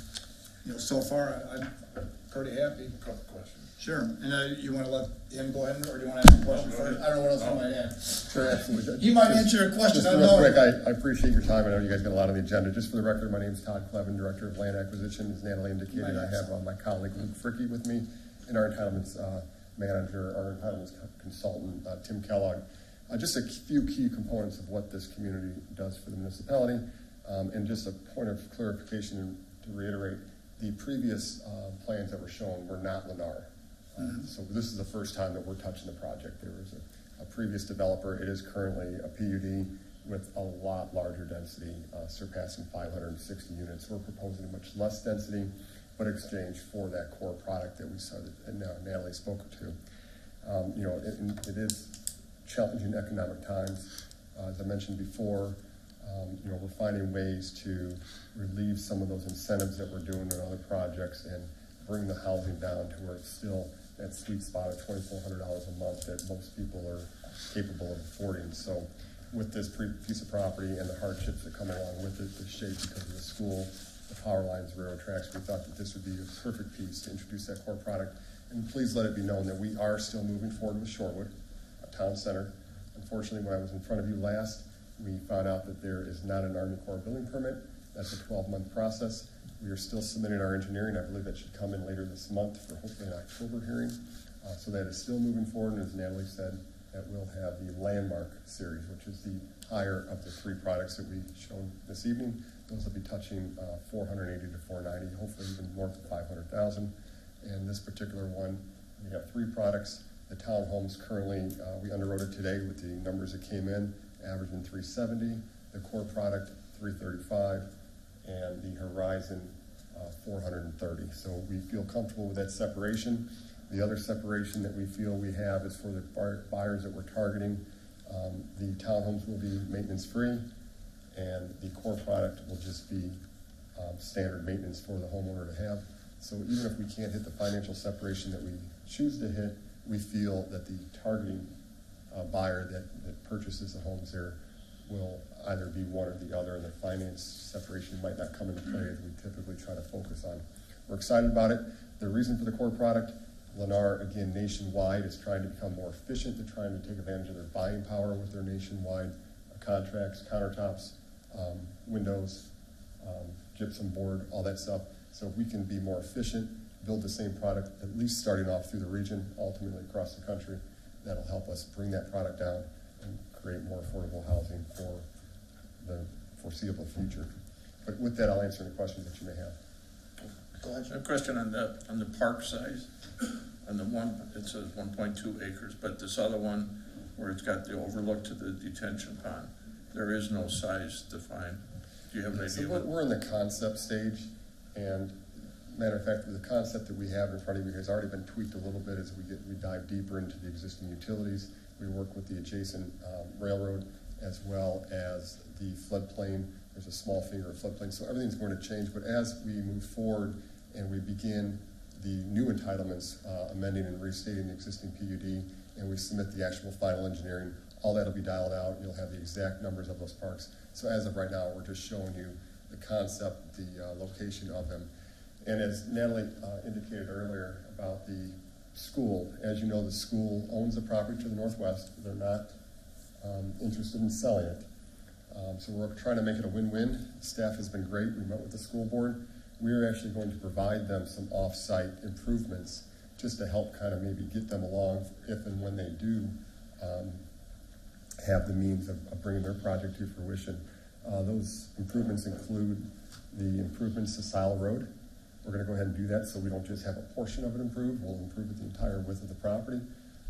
so far, I'm pretty happy. Couple questions. Sure. And you want to let him go ahead, or do you want to ask a question first? I don't know what else you might add. Sure, absolutely. He might answer your question. Just real quick, I appreciate your time. I know you guys got a lot on the agenda. Just for the record, my name is Todd Clevin, Director of Land Acquisition. As Natalie indicated, I have my colleague Luke Fricky with me, and our entitlements manager, our entitlements consultant, Tim Kellogg. Just a few key components of what this community does for the municipality. And just a point of clarification to reiterate, the previous plans that were shown were not Lennar. So this is the first time that we're touching the project. There was a previous developer. It is currently a PUD with a lot larger density, surpassing 560 units. We're proposing a much less density, but exchange for that core product that we saw that Natalie spoke to. It is challenging economic times. As I mentioned before, we're finding ways to relieve some of those incentives that we're doing in other projects and bring the housing down to where it's still that sweet spot of $2,400 a month that most people are capable of affording. So with this piece of property and the hardships that come along with it, the shape because of the school, the power lines, railroad tracks, we thought that this would be a perfect piece to introduce that core product. And please let it be known that we are still moving forward with Shorewood, a town center. Unfortunately, when I was in front of you last, we found out that there is not an Army Corps building permit. That's a 12-month process. We are still submitting our engineering. I believe that should come in later this month for hopefully an October hearing. So that is still moving forward, and as Natalie said, that we'll have the Landmark series, which is the higher of the 3 products that we've shown this evening. Those will be touching 480 to 490, hopefully even north of 500,000. And this particular one, we have 3 products. The townhomes currently, we underwrote it today with the numbers that came in, averaging 370, the core product 335, and the Horizon 430. So we feel comfortable with that separation. The other separation that we feel we have is for the buyers that we're targeting. The townhomes will be maintenance free, and the core product will just be standard maintenance for the homeowner to have. So even if we can't hit the financial separation that we choose to hit, we feel that the targeting buyer that purchases the homes there will either be one or the other, and the finance separation might not come into play as we typically try to focus on. We're excited about it. The reason for the core product, Lennar, again, nationwide, is trying to become more efficient. They're trying to take advantage of their buying power with their nationwide contracts, countertops, windows, gypsum board, all that stuff. So if we can be more efficient, build the same product, at least starting off through the region, ultimately across the country, that'll help us bring that product down and create more affordable housing for the foreseeable future. But with that, I'll answer any questions that you may have. Go ahead, A question on the park size. On the one, it says 1.2 acres, but this other one where it's got the overlook to the detention pond, there is no size defined. Do you have an idea? So we're in the concept stage, and matter of fact, the concept that we have in front of you has already been tweaked a little bit as we dive deeper into the existing utilities. We work with the adjacent railroad as well as the floodplain. There's a small finger of floodplain, so everything's going to change. But as we move forward and we begin the new entitlements, amending and restating the existing PUD, and we submit the actual final engineering, all that'll be dialed out. You'll have the exact numbers of those parks. So as of right now, we're just showing you the concept, the location of them. And as Natalie indicated earlier about the school, as you know, the school owns the property to the northwest. They're not interested in selling it. So we're trying to make it a win-win. Staff has been great. We met with the school board. We are actually going to provide them some off-site improvements just to help kind of maybe get them along if and when they do have the means of bringing their project to fruition. Those improvements include the improvements to Sile Road. We're going to go ahead and do that so we don't just have a portion of it improved. We'll improve it the entire width of the property.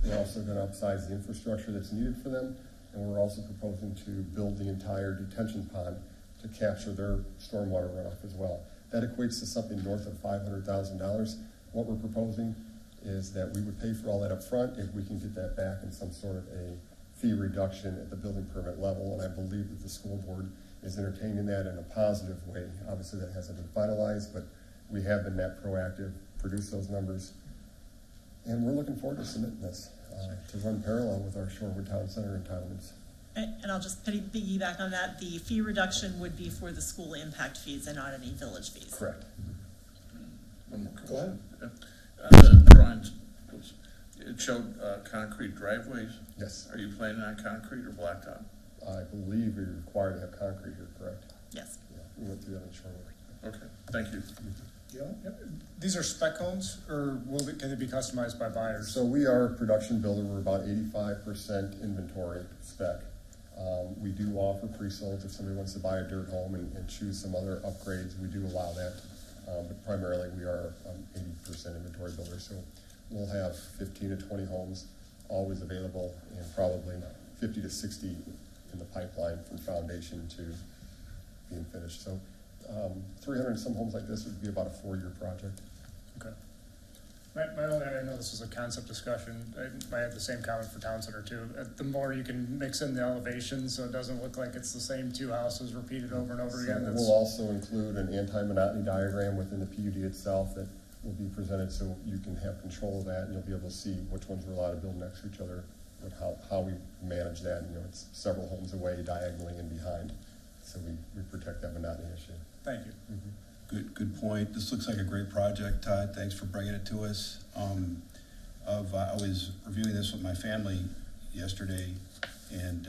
We're also going to upsize the infrastructure that's needed for them. And we're also proposing to build the entire detention pond to capture their stormwater runoff as well. That equates to something north of $500,000. What we're proposing is that we would pay for all that up front if we can get that back in some sort of a fee reduction at the building permit level. And I believe that the school board is entertaining that in a positive way. Obviously that hasn't been finalized, but we have been that proactive, produce those numbers. And we're looking forward to submitting this to run parallel with our Shorewood Town Center entitlements. And I'll just piggyback on that. The fee reduction would be for the school impact fees and not any village fees. Correct. Go ahead. The drawings, it showed concrete driveways. Yes. Are you planning on concrete or blacktop? I believe we're required to have concrete here, correct? Yes. Yeah, we went through that in Shorewood. Okay, thank you. Yeah. These are spec homes, or can they be customized by buyers? So we are a production builder. We're about 85% inventory spec. We do offer pre-solds if somebody wants to buy a dirt home and choose some other upgrades. We do allow that, but primarily we are 80% inventory builder. So we'll have 15 to 20 homes always available, and probably 50 to 60 in the pipeline from foundation to being finished. So 300 and some homes like this would be about a 4-year project. Okay. My only, I know this is a concept discussion. I have the same comment for Town Center too. The more you can mix in the elevations so it doesn't look like it's the same 2 houses repeated over and over again. We'll also include an anti-monotony diagram within the PUD itself that will be presented so you can have control of that, and you'll be able to see which ones we're allowed to build next to each other and how we manage that. You know, it's several homes away diagonally and behind, so we protect that monotony issue. Thank you. Mm-hmm. Good point. This looks like a great project, Todd. Thanks for bringing it to us. I was reviewing this with my family yesterday, and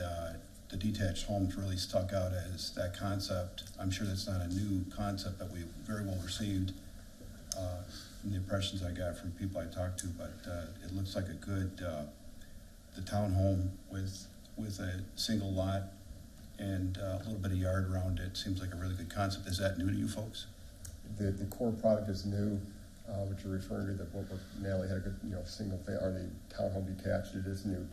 the detached homes really stuck out as that concept. I'm sure that's not a new concept that we very well received from the impressions I got from people I talked to, but it looks like a good, the townhome with a single lot and a little bit of yard around it seems like a really good concept. Is that new to you folks? The core product is new, which you're referring to, that what Natalie had a good, single family, or the townhome detached, it is new.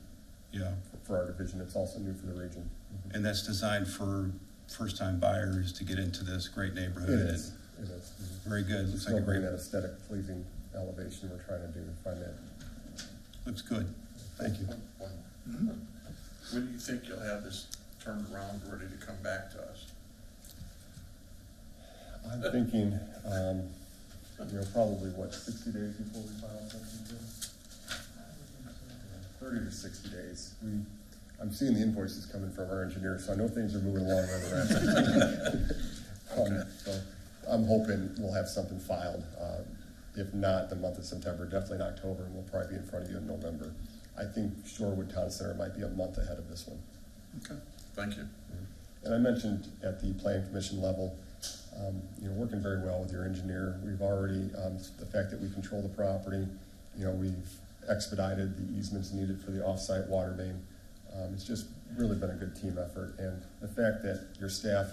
Yeah. For our division, it's also new for the region. Mm-hmm. And that's designed for first-time buyers to get into this great neighborhood. It is. Mm-hmm. Very good. Looks Still like a great, that aesthetic pleasing elevation we're trying to do, find that. looks good. Thank you. Mm-hmm. When do you think you'll have this turned around, ready to come back to us? I'm thinking, probably 60 days before we file something? 30 to 60 days. I'm seeing the invoices coming from our engineers, so I know things are moving along where they're at. So I'm hoping we'll have something filed. If not the month of September, definitely in October, and we'll probably be in front of you in November. I think Shorewood Town Center might be a month ahead of this one. Okay, thank you. And I mentioned at the Plan Commission level, working very well with your engineer. We've already, the fact that we control the property, we've expedited the easements needed for the off-site water main. It's just really been a good team effort. And the fact that your staff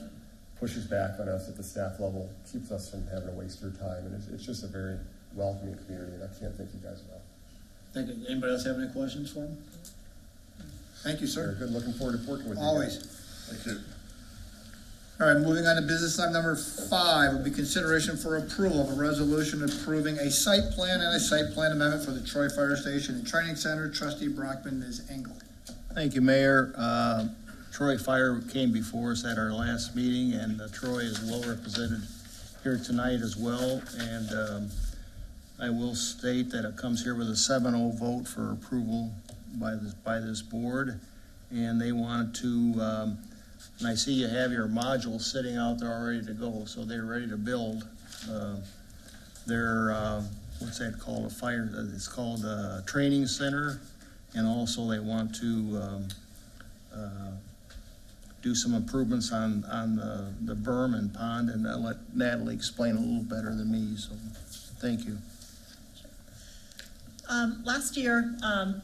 pushes back on us at the staff level keeps us from having to waste your time. And it's just a very welcoming community, and I can't thank you guys enough. Thank you. Anybody else have any questions for him? Thank you, sir. Very good. Looking forward to working with you. Always. Thank you. All right, moving on to business item number 5 will be consideration for approval of a resolution approving a site plan and a site plan amendment for the Troy Fire Station and Training Center. Trustee Brockman, Ms. Engel. Thank you, Mayor. Troy Fire came before us at our last meeting, and Troy is well represented here tonight as well. And I will state that it comes here with a 7-0 vote for approval by this board, and they wanted to. And I see you have your modules sitting out there all ready to go, so they're ready to build. Their what's that called? It's called a training center, and also they want to do some improvements on the berm and pond, and I'll let Natalie explain a little better than me, so thank you. Last year,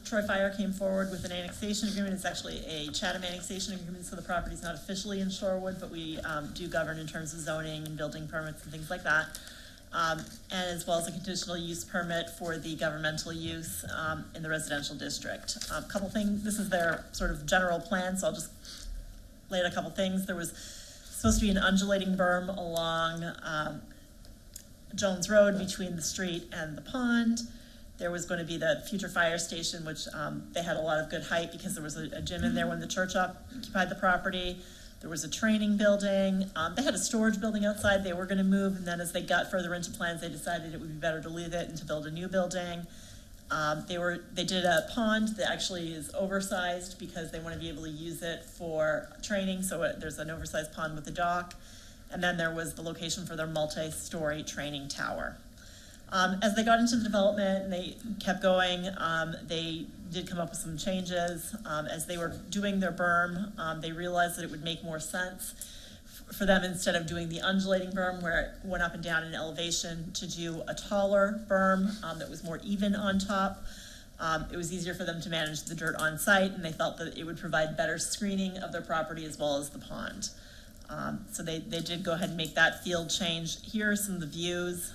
Troy Fire came forward with an annexation agreement. It's actually a Chatham annexation agreement, so the property's not officially in Shorewood, but we do govern in terms of zoning and building permits and things like that. And as well as a conditional use permit for the governmental use in the residential district. A couple things, this is their sort of general plan, so I'll just lay out a couple things. There was supposed to be an undulating berm along Jones Road between the street and the pond. There was going to be the future fire station, which they had a lot of good height because there was a gym in there when the church occupied the property. There was a training building. They had a storage building outside they were going to move, and then as they got further into plans, they decided it would be better to leave it and to build a new building. They did a pond that actually is oversized because they want to be able to use it for training, so there's an oversized pond with a dock. And then there was the location for their multi-story training tower. As they got into the development and they kept going, they did come up with some changes. As they were doing their berm, they realized that it would make more sense for them, instead of doing the undulating berm where it went up and down in elevation, to do a taller berm that was more even on top. It was easier for them to manage the dirt on site, and they felt that it would provide better screening of their property as well as the pond. So they did go ahead and make that field change. Here are some of the views.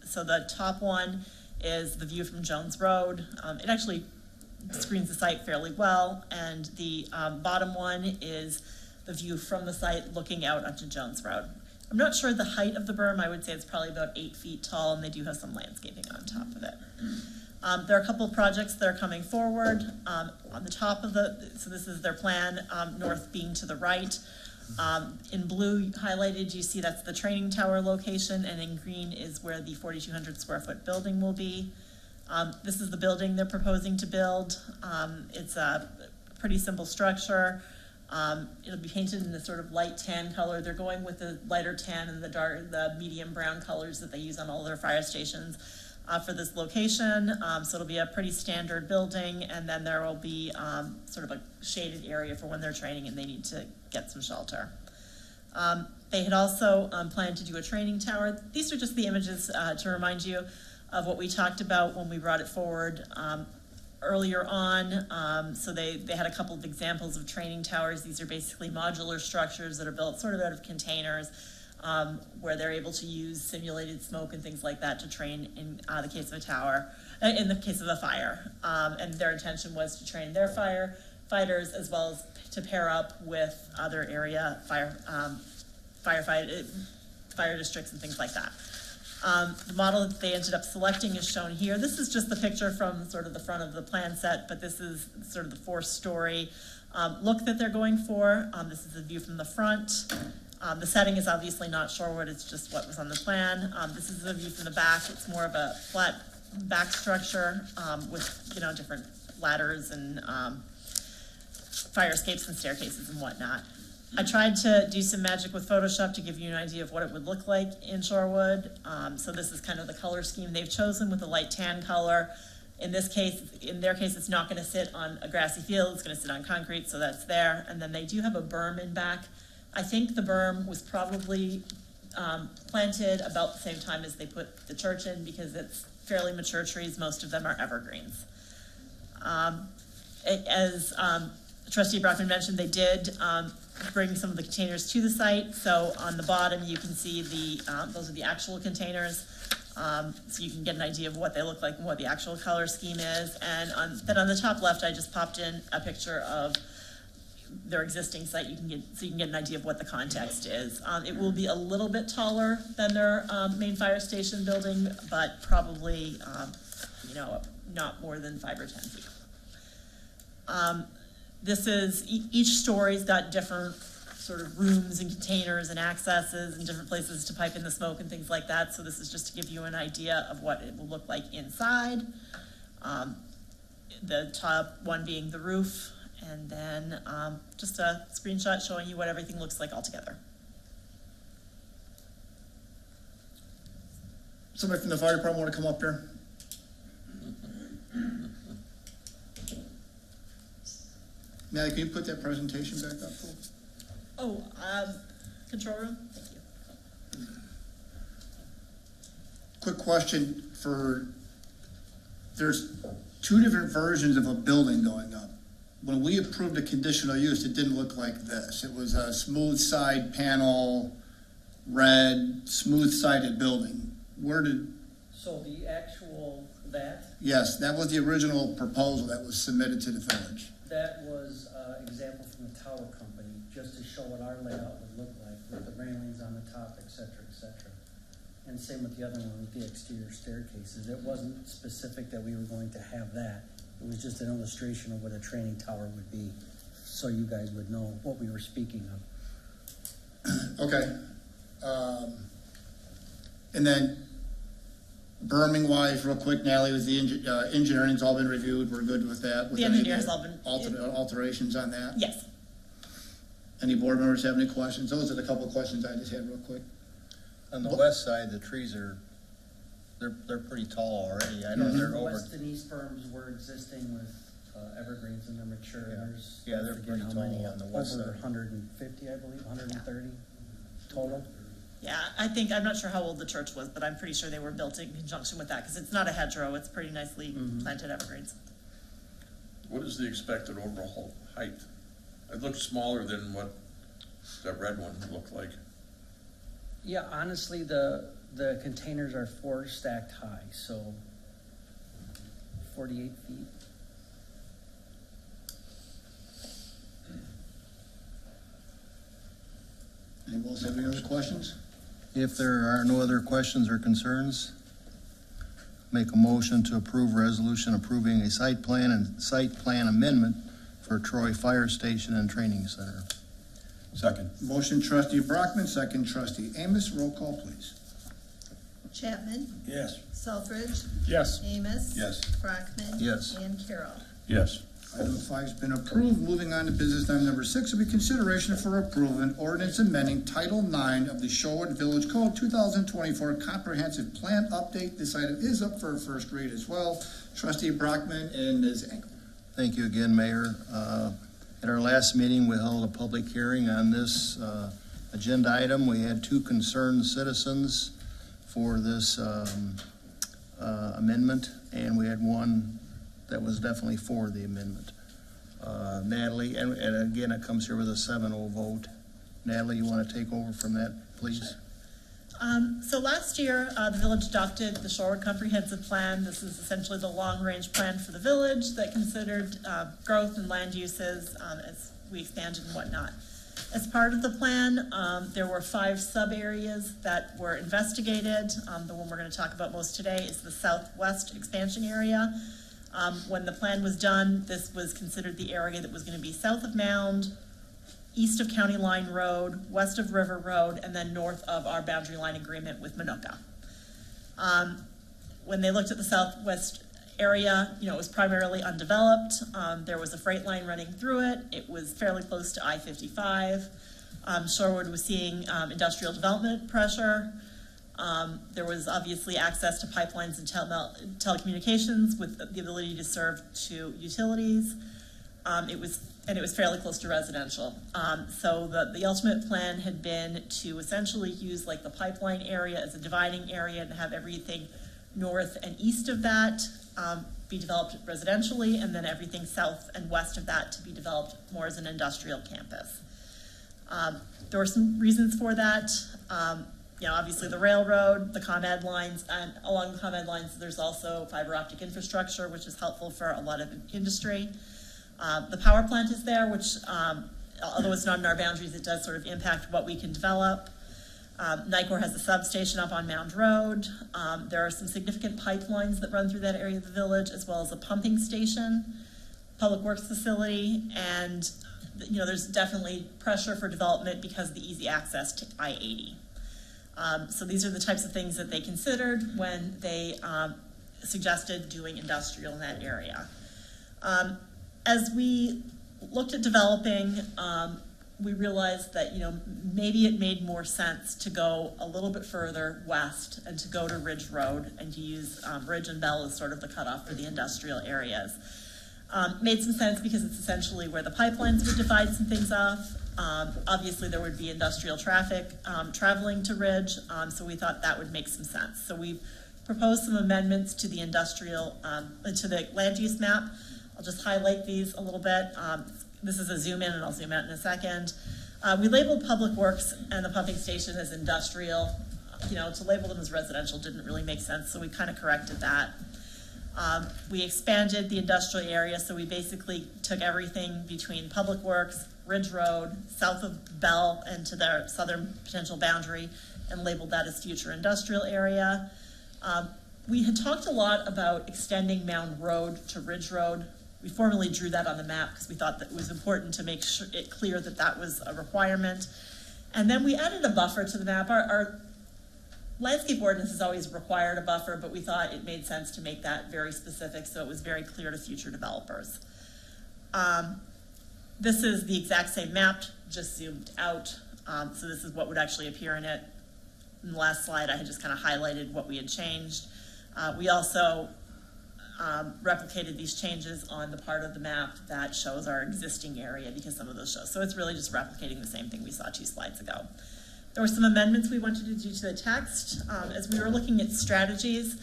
So the top one is the view from Jones Road. It actually screens the site fairly well, and the bottom one is the view from the site looking out onto Jones Road. I'm not sure the height of the berm. I would say it's probably about 8 feet tall, and they do have some landscaping on top of it. There are a couple of projects that are coming forward. On the top of so this is their plan, north being to the right. In blue highlighted, you see that's the training tower location, and in green is where the 4,200 square foot building will be. This is the building they're proposing to build. It's a pretty simple structure. It'll be painted in a sort of light tan color. They're going with the lighter tan and the medium brown colors that they use on all their fire stations for this location. So it'll be a pretty standard building, and then there will be sort of a shaded area for when they're training and they need to get some shelter. They had also planned to do a training tower. These are just the images to remind you of what we talked about when we brought it forward earlier on. So they had a couple of examples of training towers. These are basically modular structures that are built sort of out of containers, where they're able to use simulated smoke and things like that to train in the case of a tower, in the case of a fire. And their intention was to train their firefighters as well as to pair up with other area fire districts and things like that. The model that they ended up selecting is shown here. This is just the picture from sort of the front of the plan set, but this is sort of the 4-story look that they're going for. This is a view from the front. The setting is obviously not Shorewood, it's just what was on the plan. This is a view from the back. It's more of a flat back structure with different ladders and fire escapes and staircases and whatnot. I tried to do some magic with Photoshop to give you an idea of what it would look like in Shorewood. So this is kind of the color scheme they've chosen with a light tan color. In their case, it's not going to sit on a grassy field. It's going to sit on concrete, so that's there. And then they do have a berm in back. I think the berm was probably planted about the same time as they put the church in because it's fairly mature trees. Most of them are evergreens. As Trustee Brockman mentioned, they did bring some of the containers to the site. So on the bottom, you can see those are the actual containers. So you can get an idea of what they look like and what the actual color scheme is. And on the top left, I just popped in a picture of their existing site. So you can get an idea of what the context is. It will be a little bit taller than their main fire station building, but probably not more than 5 or 10 feet. This is, each story's got different sort of rooms and containers and accesses and different places to pipe in the smoke and things like that. So this is just to give you an idea of what it will look like inside. The top one being the roof, and then just a screenshot showing you what everything looks like all together. Somebody from the fire department want to come up here? Natalie, can you put that presentation back up, please? Oh, control room, thank you. Quick question there's two different versions of a building going up. When we approved a conditional use, it didn't look like this. It was a smooth side panel, red, smooth-sided building. So the actual, Yes, that was the original proposal that was submitted to the village. that was an example from the tower company, just to show what our layout would look like, with the railings on the top, et cetera, et cetera. And same with the other one, with the exterior staircases. It wasn't specific that we were going to have that. It was just an illustration of what a training tower would be, so you guys would know what we were speaking of. Okay. And then berming wise, real quick, Natalie, was the engineering's all been reviewed, we're good with that? The engineer's all been. Alterations on that? Yes. Any board members have any questions? Those are the couple of questions I just had real quick. On the west side, the trees they're pretty tall already. I know they're over. West and east berms were existing with evergreens and they're mature. Yeah. There's, Yeah, they're I forget pretty how tall many, on the west over side. 150, I believe, 130 total. Yeah, I'm not sure how old the church was, but I'm pretty sure they were built in conjunction with that, because it's not a hedgerow, it's pretty nicely planted evergreens. What is the expected overall height? It looks smaller than what that red one looked like. Yeah, honestly, the containers are 4 stacked high, so 48 feet. Anyone else have any other questions? If there are no other questions or concerns, make a motion to approve resolution approving a site plan amendment for Troy Fire Station and Training Center. Second. Motion trustee Brockman, second trustee Amos. Roll call, please. Chapman? Yes. Selfridge? Yes. Amos? Yes. Brockman? Yes. And Carroll. Yes. Item 5 has been approved. Moving on to business item number 6 will be consideration for approval and ordinance amending Title 9 of the Shorewood Village Code 2024 Comprehensive Plan Update. This item is up for a first read as well. Trustee Brockman and Ms. Engel. Thank you again, Mayor. At our last meeting, we held a public hearing on this agenda item. We had 2 concerned citizens for this amendment, and we had 1 that was definitely for the amendment. Natalie, and again, it comes here with a 7-0 vote. Natalie, you want to take over from that, please? So last year, the village adopted the Shorewood Comprehensive Plan. This is essentially the long-range plan for the village that considered growth and land uses as we expanded and whatnot. As part of the plan, there were 5 sub-areas that were investigated. The one we're going to talk about most today is the southwest expansion area. When the plan was done, this was considered the area that was going to be south of Mound, east of County Line Road, west of River Road, and then north of our boundary line agreement with Minooka. When they looked at the southwest area, it was primarily undeveloped. There was a freight line running through it. It was fairly close to I-55. Shorewood was seeing industrial development pressure. There was obviously access to pipelines and telecommunications with the ability to serve to utilities. It was fairly close to residential. So the ultimate plan had been to essentially use like the pipeline area as a dividing area and have everything north and east of that be developed residentially, and then everything south and west of that to be developed more as an industrial campus. There were some reasons for that. Obviously the railroad, the ComEd lines, and along the ComEd lines, there's also fiber optic infrastructure, which is helpful for a lot of industry. The power plant is there, which, although it's not in our boundaries, it does sort of impact what we can develop. NICOR has a substation up on Mound Road. There are some significant pipelines that run through that area of the village, as well as a pumping station, public works facility, and there's definitely pressure for development because of the easy access to I-80. So these are the types of things that they considered when they suggested doing industrial in that area. As we looked at developing, we realized that maybe it made more sense to go a little bit further west and to go to Ridge Road and to use Ridge and Bell as sort of the cutoff for the industrial areas. Made some sense because it's essentially where the pipelines would divide some things off. Obviously, there would be industrial traffic traveling to Ridge, so we thought that would make some sense. So we've proposed some amendments to the industrial, to the land use map. I'll just highlight these a little bit. This is a zoom in and I'll zoom out in a second. We labeled Public Works and the pumping station as industrial. To label them as residential didn't really make sense, so we kind of corrected that. We expanded the industrial area, so we basically took everything between Public Works, Ridge Road, south of Bell, and to their southern potential boundary, and labeled that as future industrial area. We had talked a lot about extending Mound Road to Ridge Road. We formally drew that on the map because we thought that it was important to make it clear that that was a requirement. And then we added a buffer to the map. Our landscape ordinance has always required a buffer, but we thought it made sense to make that very specific so it was very clear to future developers. This is the exact same map, just zoomed out. So this is what would actually appear in it. In the last slide, I had just kind of highlighted what we had changed. We also replicated these changes on the part of the map that shows our existing area because some of those show. So it's really just replicating the same thing we saw 2 slides ago. There were some amendments we wanted to do to the text. As we were looking at strategies,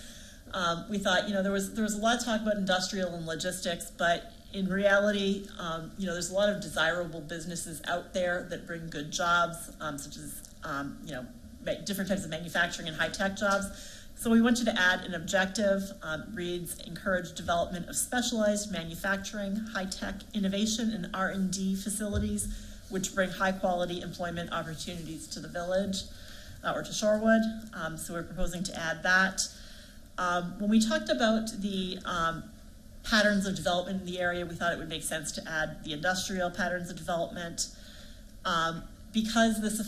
we thought, there was a lot of talk about industrial and logistics, but in reality, there's a lot of desirable businesses out there that bring good jobs, such as, different types of manufacturing and high-tech jobs. So we wanted to add an objective, reads, encourage development of specialized manufacturing, high-tech innovation, and R&D facilities, which bring high-quality employment opportunities to the village or to Shorewood. So we're proposing to add that. When we talked about the patterns of development in the area, we thought it would make sense to add the industrial patterns of development. Because this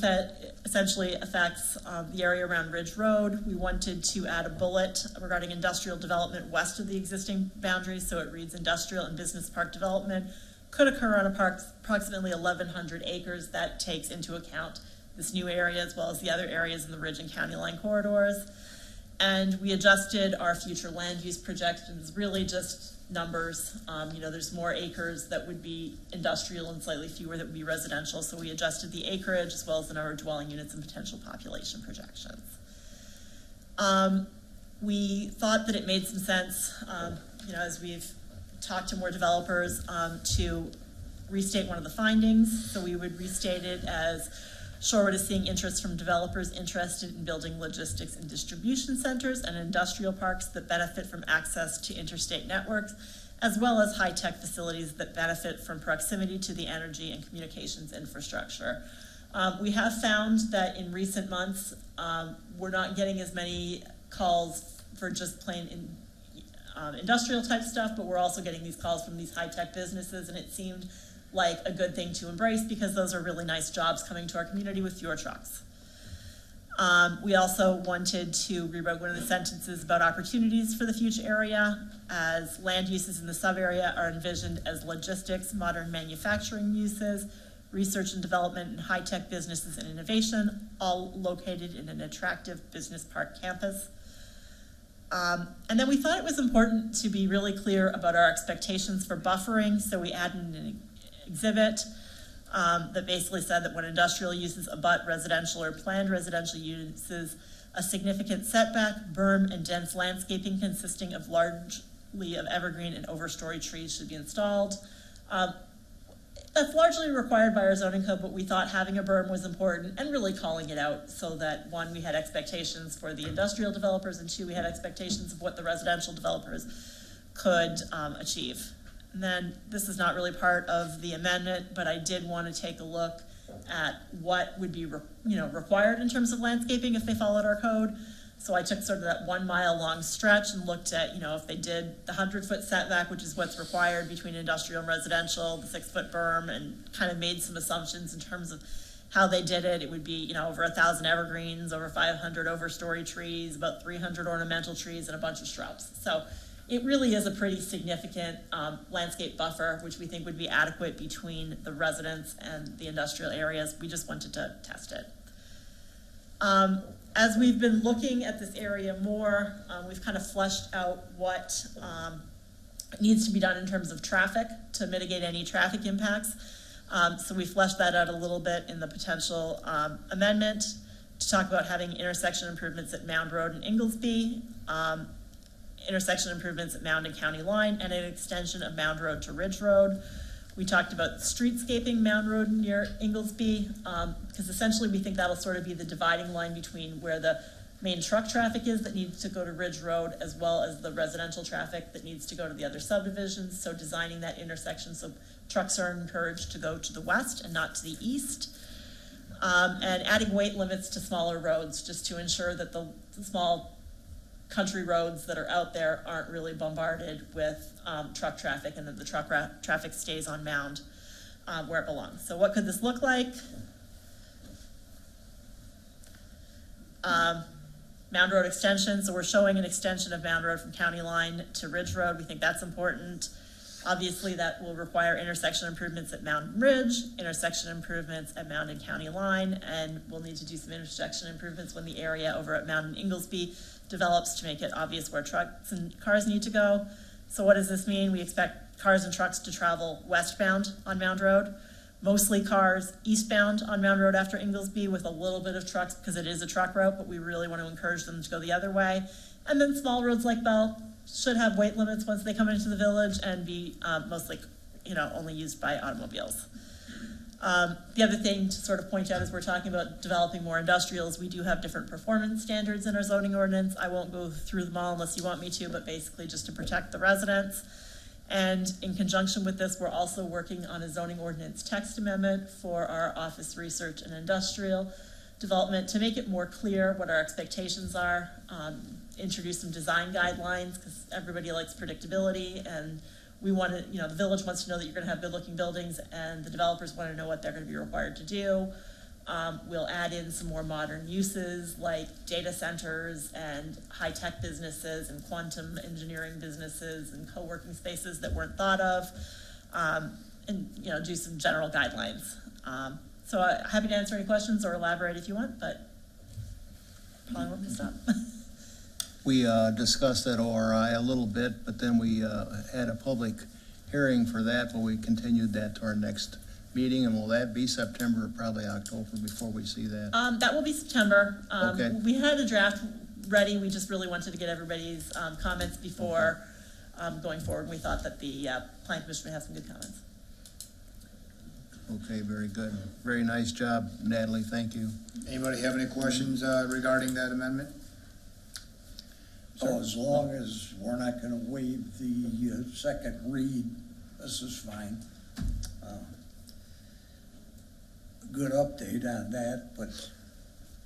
essentially affects the area around Ridge Road, we wanted to add a bullet regarding industrial development west of the existing boundaries, so it reads industrial and business park development could occur on approximately 1,100 acres. That takes into account this new area as well as the other areas in the Ridge and County Line corridors. And we adjusted our future land use projections, really just numbers. There's more acres that would be industrial and slightly fewer that would be residential. So we adjusted the acreage as well as the number of dwelling units and potential population projections. We thought that it made some sense, as we've talked to more developers, to restate one of the findings. So we would restate it as Shorewood is seeing interest from developers interested in building logistics and distribution centers and industrial parks that benefit from access to interstate networks, as well as high-tech facilities that benefit from proximity to the energy and communications infrastructure. We have found that in recent months, we're not getting as many calls for just plain industrial type stuff, but we're also getting these calls from these high-tech businesses, and it seemed like a good thing to embrace because those are really nice jobs coming to our community with fewer trucks. We also wanted to rewrite one of the sentences about opportunities for the future area, as land uses in the sub-area are envisioned as logistics, modern manufacturing uses, research and development, and high-tech businesses and innovation, all located in an attractive business park campus. And then we thought it was important to be really clear about our expectations for buffering, so we added an exhibit that basically said that when industrial uses abut residential or planned residential uses, a significant setback, berm, and dense landscaping consisting of largely of evergreen and overstory trees should be installed. That's largely required by our zoning code, but we thought having a berm was important and really calling it out so that, one, we had expectations for the industrial developers, and two, we had expectations of what the residential developers could achieve. And then this is not really part of the amendment, but I did want to take a look at what would be required in terms of landscaping if they followed our code. So I took sort of that 1 mile long stretch and looked at, if they did the 100-foot setback, which is what's required between industrial and residential, the 6-foot berm, and kind of made some assumptions in terms of how they did it. It would be, over 1,000 evergreens, over 500 overstory trees, about 300 ornamental trees, and a bunch of shrubs. So it really is a pretty significant landscape buffer, which we think would be adequate between the residents and the industrial areas. We just wanted to test it. As we've been looking at this area more, we've kind of fleshed out what needs to be done in terms of traffic to mitigate any traffic impacts. So we fleshed that out a little bit in the potential amendment to talk about having intersection improvements at Mound Road and Inglesby, intersection improvements at Mound and County Line, and an extension of Mound Road to Ridge Road. We talked about streetscaping Mound Road near Inglesby, because essentially we think that'll sort of be the dividing line between where the main truck traffic is that needs to go to Ridge Road, as well as the residential traffic that needs to go to the other subdivisions. So designing that intersection so trucks are encouraged to go to the west and not to the east. And adding weight limits to smaller roads, just to ensure that the small country roads that are out there aren't really bombarded with truck traffic, and that the truck traffic stays on Mound where it belongs. So what could this look like? Mound Road extension, so we're showing an extension of Mound Road from County Line to Ridge Road. We think that's important. Obviously, that will require intersection improvements at Mound and Ridge, intersection improvements at Mound and County Line, and we'll need to do some intersection improvements when the area over at Mound and Inglesby develops to make it obvious where trucks and cars need to go. So what does this mean? We expect cars and trucks to travel westbound on Mound Road, mostly cars eastbound on Mound Road after Inglesby, with a little bit of trucks because it is a truck route, but we really want to encourage them to go the other way. And then small roads like Bell should have weight limits once they come into the village and be mostly, only used by automobiles. The other thing to sort of point out as we're talking about developing more industrials, we do have different performance standards in our zoning ordinance. I won't go through them all unless you want me to, but basically just to protect the residents. And in conjunction with this, we're also working on a zoning ordinance text amendment for our office research and industrial development to make it more clear what our expectations are, introduce some design guidelines, because everybody likes predictability, and we want to, the village wants to know that you're going to have good looking buildings, and the developers want to know what they're going to be required to do. We'll add in some more modern uses like data centers and high-tech businesses and quantum engineering businesses and co-working spaces that weren't thought of, and do some general guidelines. So happy to answer any questions or elaborate if you want, but probably won't stop. We discussed that ORI a little bit, but then we had a public hearing for that, but we continued that to our next meeting. And will that be September or probably October before we see that? That will be September. Okay. We had a draft ready. We just really wanted to get everybody's comments before going forward. We thought that the Planning Commission would have some good comments. Okay, very good. Very nice job, Natalie. Thank you. Anybody have any questions regarding that amendment? So as long as we're not going to waive the second read, this is fine. Good update on that, but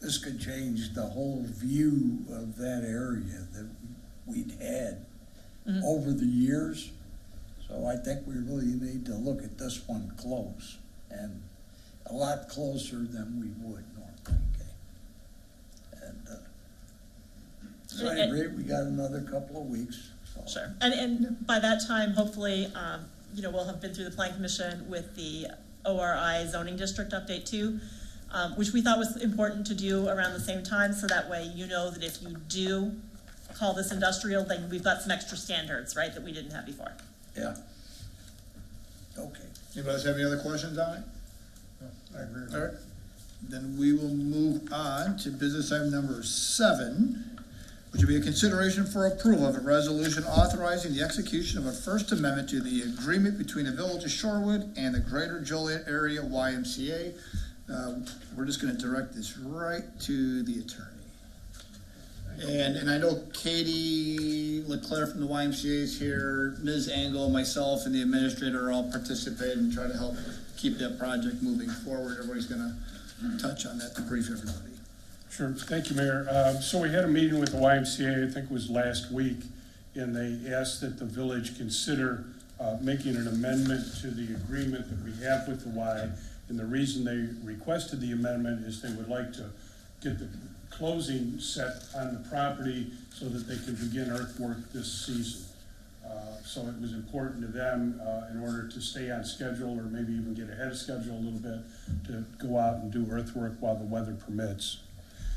this could change the whole view of that area that we'd had over the years. So I think we really need to look at this one close, and a lot closer than we would normally. Okay? And so I agree, we got another couple of weeks. So. Sure. And by that time, hopefully, we'll have been through the Planning Commission with the ORI zoning district update too, which we thought was important to do around the same time, so that way you know that if you do call this industrial, then we've got some extra standards, right, that we didn't have before. Yeah. Okay. Anybody else have any other questions on it? No, I agree. All right. Then we will move on to business item number 7, which will be a consideration for approval of a resolution authorizing the execution of a First Amendment to the agreement between the Village of Shorewood and the Greater Joliet Area YMCA. We're just going to direct this right to the attorney. And I know Katie LeClaire from the YMCA is here, Ms. Engel, myself, and the administrator are all participating and trying to help keep that project moving forward. Everybody's going to touch on that to brief everybody. Sure. Thank you, Mayor. So we had a meeting with the YMCA, I think it was last week, and they asked that the village consider making an amendment to the agreement that we have with the Y. And the reason they requested the amendment is they would like to get the closing set on the property so that they can begin earthwork this season. So it was important to them in order to stay on schedule, or maybe even get ahead of schedule a little bit, to go out and do earthwork while the weather permits.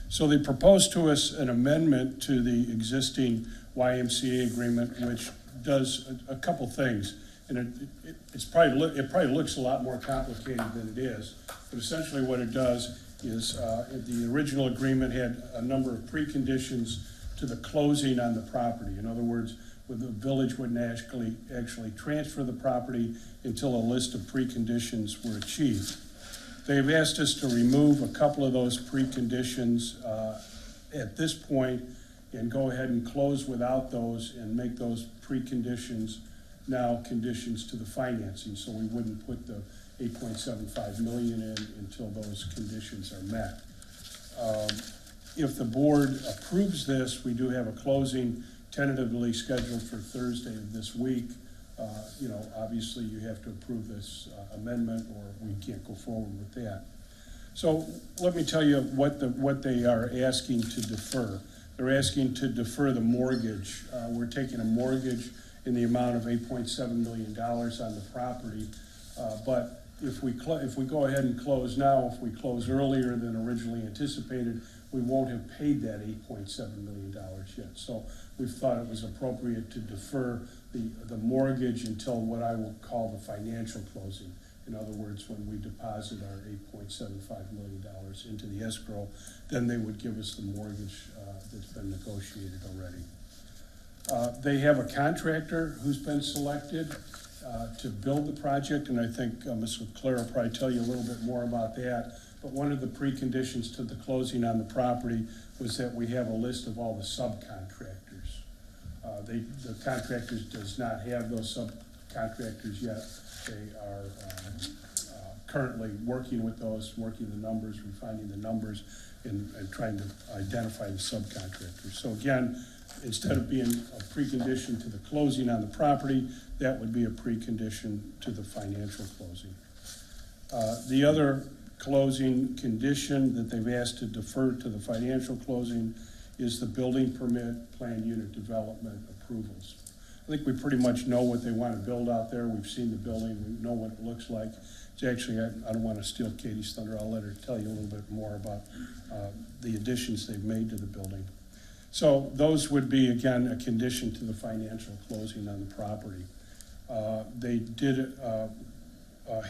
So they proposed to us an amendment to the existing YMCA agreement, which does a couple things. And it probably looks a lot more complicated than it is. But essentially what it does is the original agreement had a number of preconditions to the closing on the property. In other words, the village wouldn't actually transfer the property until a list of preconditions were achieved. They've asked us to remove a couple of those preconditions at this point and go ahead and close without those and make those preconditions now conditions to the financing, so we wouldn't put the $8.75 million in until those conditions are met. If the board approves this, we do have a closing tentatively scheduled for Thursday of this week. Obviously you have to approve this amendment or we can't go forward with that. So let me tell you what they are asking to defer. They're asking to defer the mortgage. We're taking a mortgage in the amount of $8.7 million on the property. But if we go ahead and close now, if we close earlier than originally anticipated, we won't have paid that $8.7 million yet. So we thought it was appropriate to defer the mortgage until what I will call the financial closing. In other words, when we deposit our $8.75 million into the escrow, then they would give us the mortgage that's been negotiated already. They have a contractor who's been selected to build the project, and I think Ms. Leclerc will probably tell you a little bit more about that. But one of the preconditions to the closing on the property was that we have a list of all the subcontractors. The contractors does not have those subcontractors yet. They are currently working with those, working the numbers, refining the numbers, and trying to identify the subcontractors. So again, instead of being a precondition to the closing on the property, that would be a precondition to the financial closing. The other closing condition that they've asked to defer to the financial closing is the building permit, planned unit development approvals. I think we pretty much know what they want to build out there. We've seen the building, we know what it looks like. It's actually, I don't want to steal Katie's thunder, I'll let her tell you a little bit more about the additions they've made to the building. So those would be, again, a condition to the financial closing on the property. They did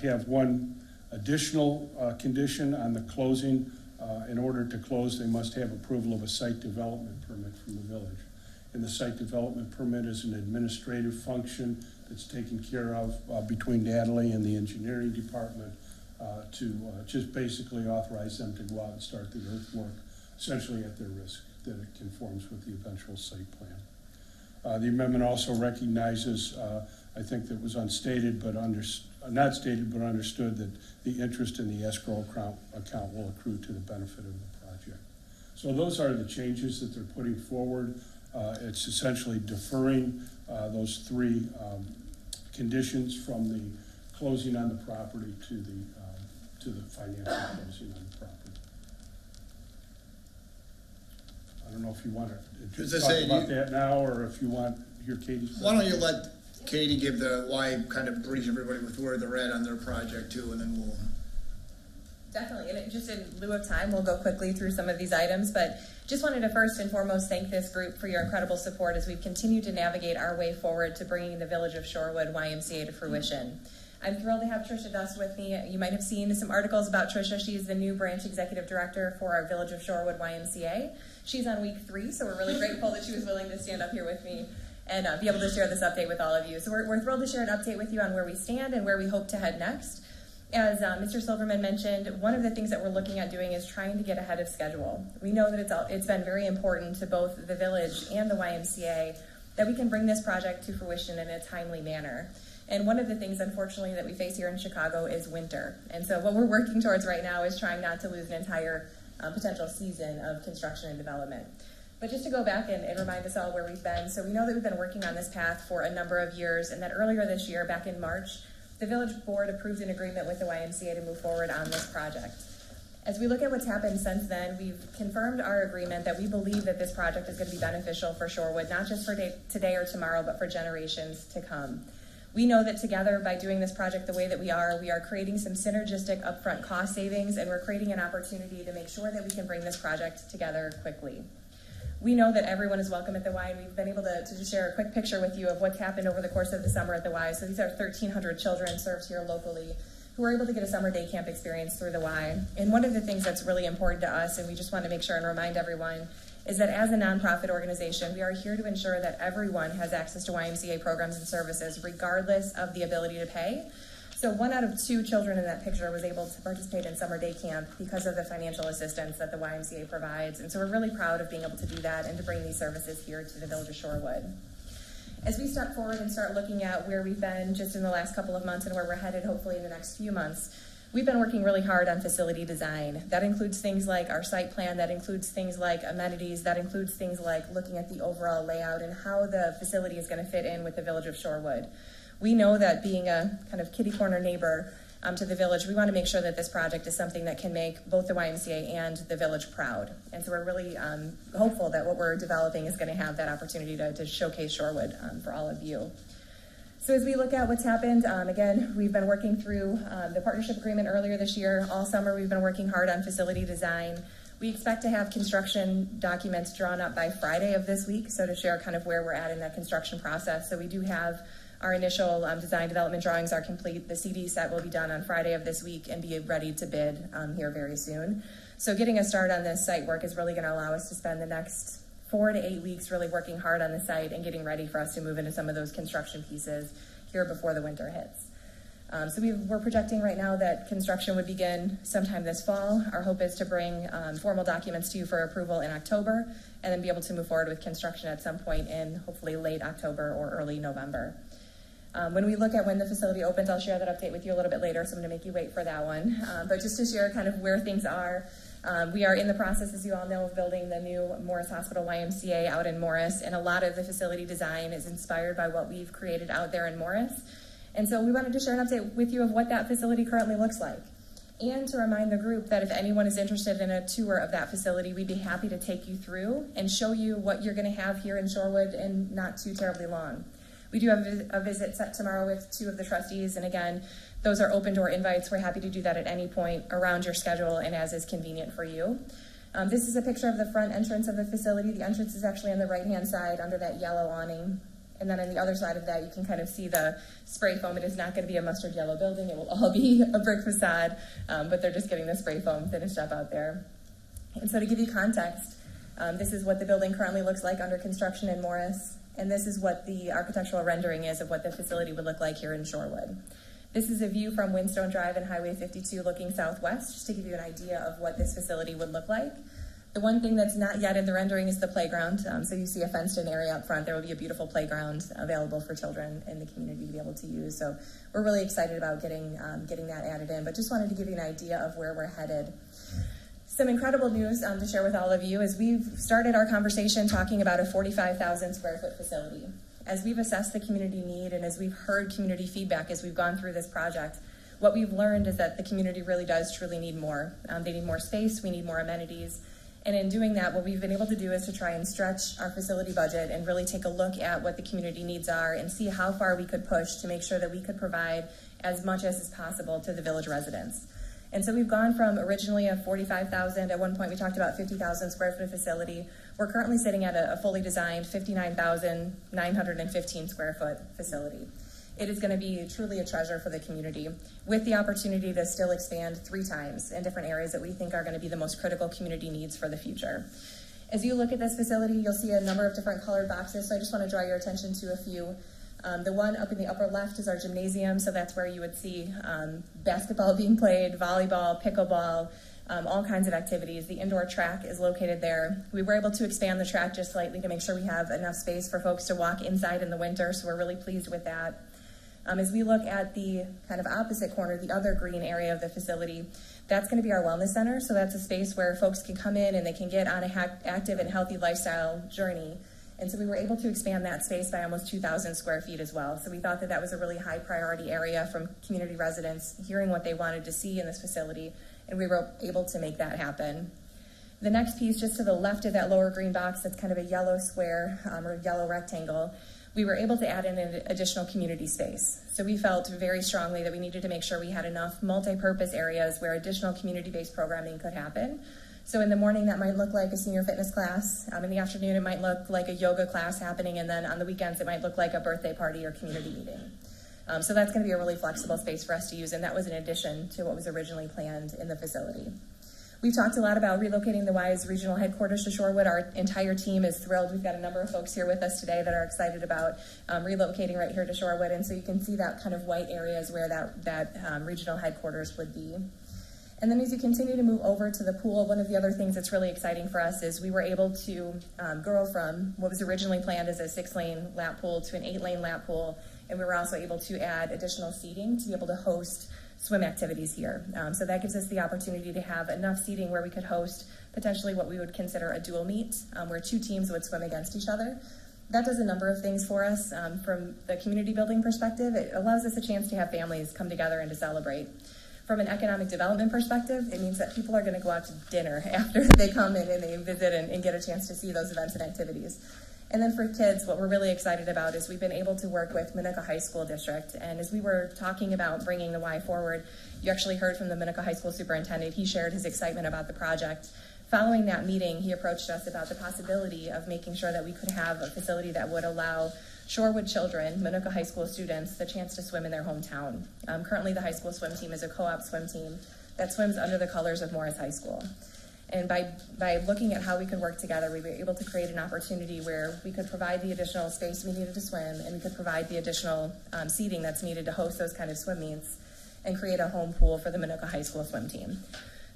have one additional condition on the closing. In order to close, they must have approval of a site development permit from the village. And the site development permit is an administrative function that's taken care of between Natalie and the engineering department to just basically authorize them to go out and start the earthwork, essentially at their risk, that it conforms with the eventual site plan. The amendment also recognizes, I think that was unstated, but not stated, but understood, that the interest in the escrow account will accrue to the benefit of the project. So those are the changes that they're putting forward. It's essentially deferring those three conditions from the closing on the property to the financial closing on the property. I don't know if you want to talk about that now, or if you want to hear Katie's. Why don't you let Katie give kind of brief everybody with where they're at on their project too, and then we'll. Definitely, and just in lieu of time, we'll go quickly through some of these items, but just wanted to first and foremost thank this group for your incredible support as we've continued to navigate our way forward to bringing the Village of Shorewood YMCA to fruition. I'm thrilled to have Tricia Duss with me. You might have seen some articles about Tricia. She's the new branch executive director for our Village of Shorewood YMCA. She's on week 3, so we're really grateful that she was willing to stand up here with me and be able to share this update with all of you. So we're thrilled to share an update with you on where we stand and where we hope to head next. As Mr. Silverman mentioned, one of the things that we're looking at doing is trying to get ahead of schedule. We know that it's been very important to both the village and the YMCA that we can bring this project to fruition in a timely manner. And one of the things, unfortunately, that we face here in Chicago is winter. And so what we're working towards right now is trying not to lose an entire potential season of construction and development. But just to go back and remind us all where we've been, so we know that we've been working on this path for a number of years, and that earlier this year, back in March, the village board approved an agreement with the YMCA to move forward on this project. As we look at what's happened since then, we've confirmed our agreement that we believe that this project is going to be beneficial for Shorewood, not just for today or tomorrow, but for generations to come. We know that together, by doing this project the way that we are creating some synergistic upfront cost savings, and we're creating an opportunity to make sure that we can bring this project together quickly. We know that everyone is welcome at the Y, and we've been able to just share a quick picture with you of what's happened over the course of the summer at the Y. So these are 1,300 children served here locally who are able to get a summer day camp experience through the Y. And one of the things that's really important to us, and we just want to make sure and remind everyone, is that as a nonprofit organization, we are here to ensure that everyone has access to YMCA programs and services, regardless of the ability to pay. So 1 out of 2 children in that picture was able to participate in summer day camp because of the financial assistance that the YMCA provides. And so we're really proud of being able to do that and to bring these services here to the village of Shorewood. As we step forward and start looking at where we've been just in the last couple of months and where we're headed hopefully in the next few months, we've been working really hard on facility design. That includes things like our site plan, that includes things like amenities, that includes things like looking at the overall layout and how the facility is going to fit in with the village of Shorewood. We know that being a kind of kitty corner neighbor to the village, we want to make sure that this project is something that can make both the YMCA and the village proud. And so we're really hopeful that what we're developing is going to have that opportunity to showcase Shorewood for all of you. So as we look at what's happened, again, we've been working through the partnership agreement earlier this year. All summer we've been working hard on facility design. We expect to have construction documents drawn up by Friday of this week, so to share kind of where we're at in that construction process. So we do have our initial design development drawings are complete. The CD set will be done on Friday of this week and be ready to bid here very soon. So getting a start on this site work is really going to allow us to spend the next 4 to 8 weeks really working hard on the site and getting ready for us to move into some of those construction pieces here before the winter hits. So we're projecting right now that construction would begin sometime this fall. Our hope is to bring formal documents to you for approval in October and then be able to move forward with construction at some point in hopefully late October or early November. When we look at when the facility opens, I'll share that update with you a little bit later, so I'm going to make you wait for that one. But just to share kind of where things are, we are in the process, as you all know, of building the new Morris Hospital YMCA out in Morris, and a lot of the facility design is inspired by what we've created out there in Morris. And so we wanted to share an update with you of what that facility currently looks like. And to remind the group that if anyone is interested in a tour of that facility, we'd be happy to take you through and show you what you're going to have here in Shorewood in not too terribly long. We do have a visit set tomorrow with 2 of the trustees, and again, those are open door invites. We're happy to do that at any point around your schedule and as is convenient for you. This is a picture of the front entrance of the facility. The entrance is actually on the right-hand side under that yellow awning. And then on the other side of that, you can kind of see the spray foam. It is not going to be a mustard yellow building. It will all be a brick facade, but they're just getting the spray foam finished up out there. And so to give you context, this is what the building currently looks like under construction in Morris. And this is what the architectural rendering is of what the facility would look like here in Shorewood. This is a view from Windstone Drive and Highway 52 looking southwest, just to give you an idea of what this facility would look like. The one thing that's not yet in the rendering is the playground. So you see a fenced-in area up front. There will be a beautiful playground available for children in the community to be able to use. So we're really excited about getting that added in, but just wanted to give you an idea of where we're headed. Some incredible news to share with all of you is we've started our conversation talking about a 45,000 square foot facility. As we've assessed the community need and as we've heard community feedback as we've gone through this project, what we've learned is that the community really does truly need more. They need more space, we need more amenities. And in doing that, what we've been able to do is to try and stretch our facility budget and really take a look at what the community needs are and see how far we could push to make sure that we could provide as much as is possible to the village residents. And so we've gone from originally a 45,000, at one point we talked about 50,000 square foot facility. We're currently sitting at a fully designed 59,915 square foot facility. It is going to be truly a treasure for the community, with the opportunity to still expand 3 times in different areas that we think are going to be the most critical community needs for the future. As you look at this facility, you'll see a number of different colored boxes, so I just want to draw your attention to a few. The one up in the upper left is our gymnasium, so that's where you would see basketball being played, volleyball, pickleball, all kinds of activities. The indoor track is located there. We were able to expand the track just slightly to make sure we have enough space for folks to walk inside in the winter, so we're really pleased with that. As we look at the kind of opposite corner, the other green area of the facility, that's going to be our wellness center. So that's a space where folks can come in and they can get on an active and healthy lifestyle journey. And so we were able to expand that space by almost 2,000 square feet as well. So we thought that that was a really high priority area from community residents hearing what they wanted to see in this facility, and we were able to make that happen. The next piece, just to the left of that lower green box, that's kind of a yellow square or yellow rectangle, we were able to add in an additional community space. So we felt very strongly that we needed to make sure we had enough multi-purpose areas where additional community-based programming could happen. So in the morning, that might look like a senior fitness class. In the afternoon, it might look like a yoga class happening. And then on the weekends, it might look like a birthday party or community meeting. So that's going to be a really flexible space for us to use. And that was in addition to what was originally planned in the facility. We've talked a lot about relocating the WISE regional headquarters to Shorewood. Our entire team is thrilled. We've got a number of folks here with us today that are excited about relocating right here to Shorewood. And so you can see that kind of white area is where that regional headquarters would be. And then as you continue to move over to the pool, one of the other things that's really exciting for us is we were able to grow from what was originally planned as a 6-lane lap pool to an 8-lane lap pool. And we were also able to add additional seating to be able to host swim activities here. So that gives us the opportunity to have enough seating where we could host potentially what we would consider a dual meet, where 2 teams would swim against each other. That does a number of things for us. From the community building perspective, it allows us a chance to have families come together and to celebrate. From an economic development perspective, it means that people are going to go out to dinner after they come in and they visit and get a chance to see those events and activities. And then for kids, what we're really excited about is we've been able to work with Minooka High School District. And as we were talking about bringing the Y forward, you actually heard from the Minooka High School Superintendent. He shared his excitement about the project. Following that meeting, he approached us about the possibility of making sure that we could have a facility that would allow Shorewood children, Minooka High School students, the chance to swim in their hometown. Currently, the high school swim team is a co-op swim team that swims under the colors of Morris High School. And by looking at how we could work together, we were able to create an opportunity where we could provide the additional space we needed to swim, and we could provide the additional seating that's needed to host those kind of swim meets, and create a home pool for the Minooka High School swim team.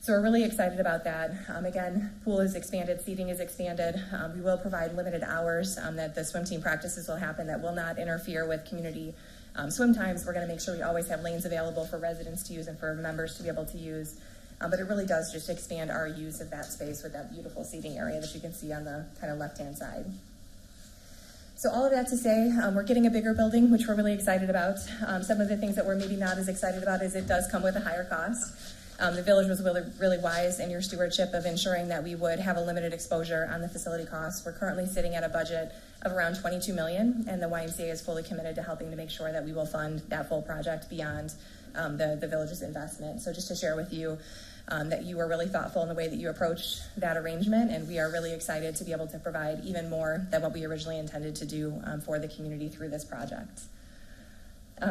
So we're really excited about that. Again, pool is expanded, seating is expanded. We will provide limited hours that the swim team practices will happen that will not interfere with community swim times. We're going to make sure we always have lanes available for residents to use and for members to be able to use. But it really does just expand our use of that space with that beautiful seating area that you can see on the kind of left-hand side. So all of that to say, we're getting a bigger building, which we're really excited about. Some of the things that we're maybe not as excited about is it does come with a higher cost. The village was really wise in your stewardship of ensuring that we would have a limited exposure on the facility costs. We're currently sitting at a budget of around $22 million, and the YMCA is fully committed to helping to make sure that we will fund that full project beyond the village's investment. So just to share with you that you were really thoughtful in the way that you approached that arrangement, and we are really excited to be able to provide even more than what we originally intended to do for the community through this project.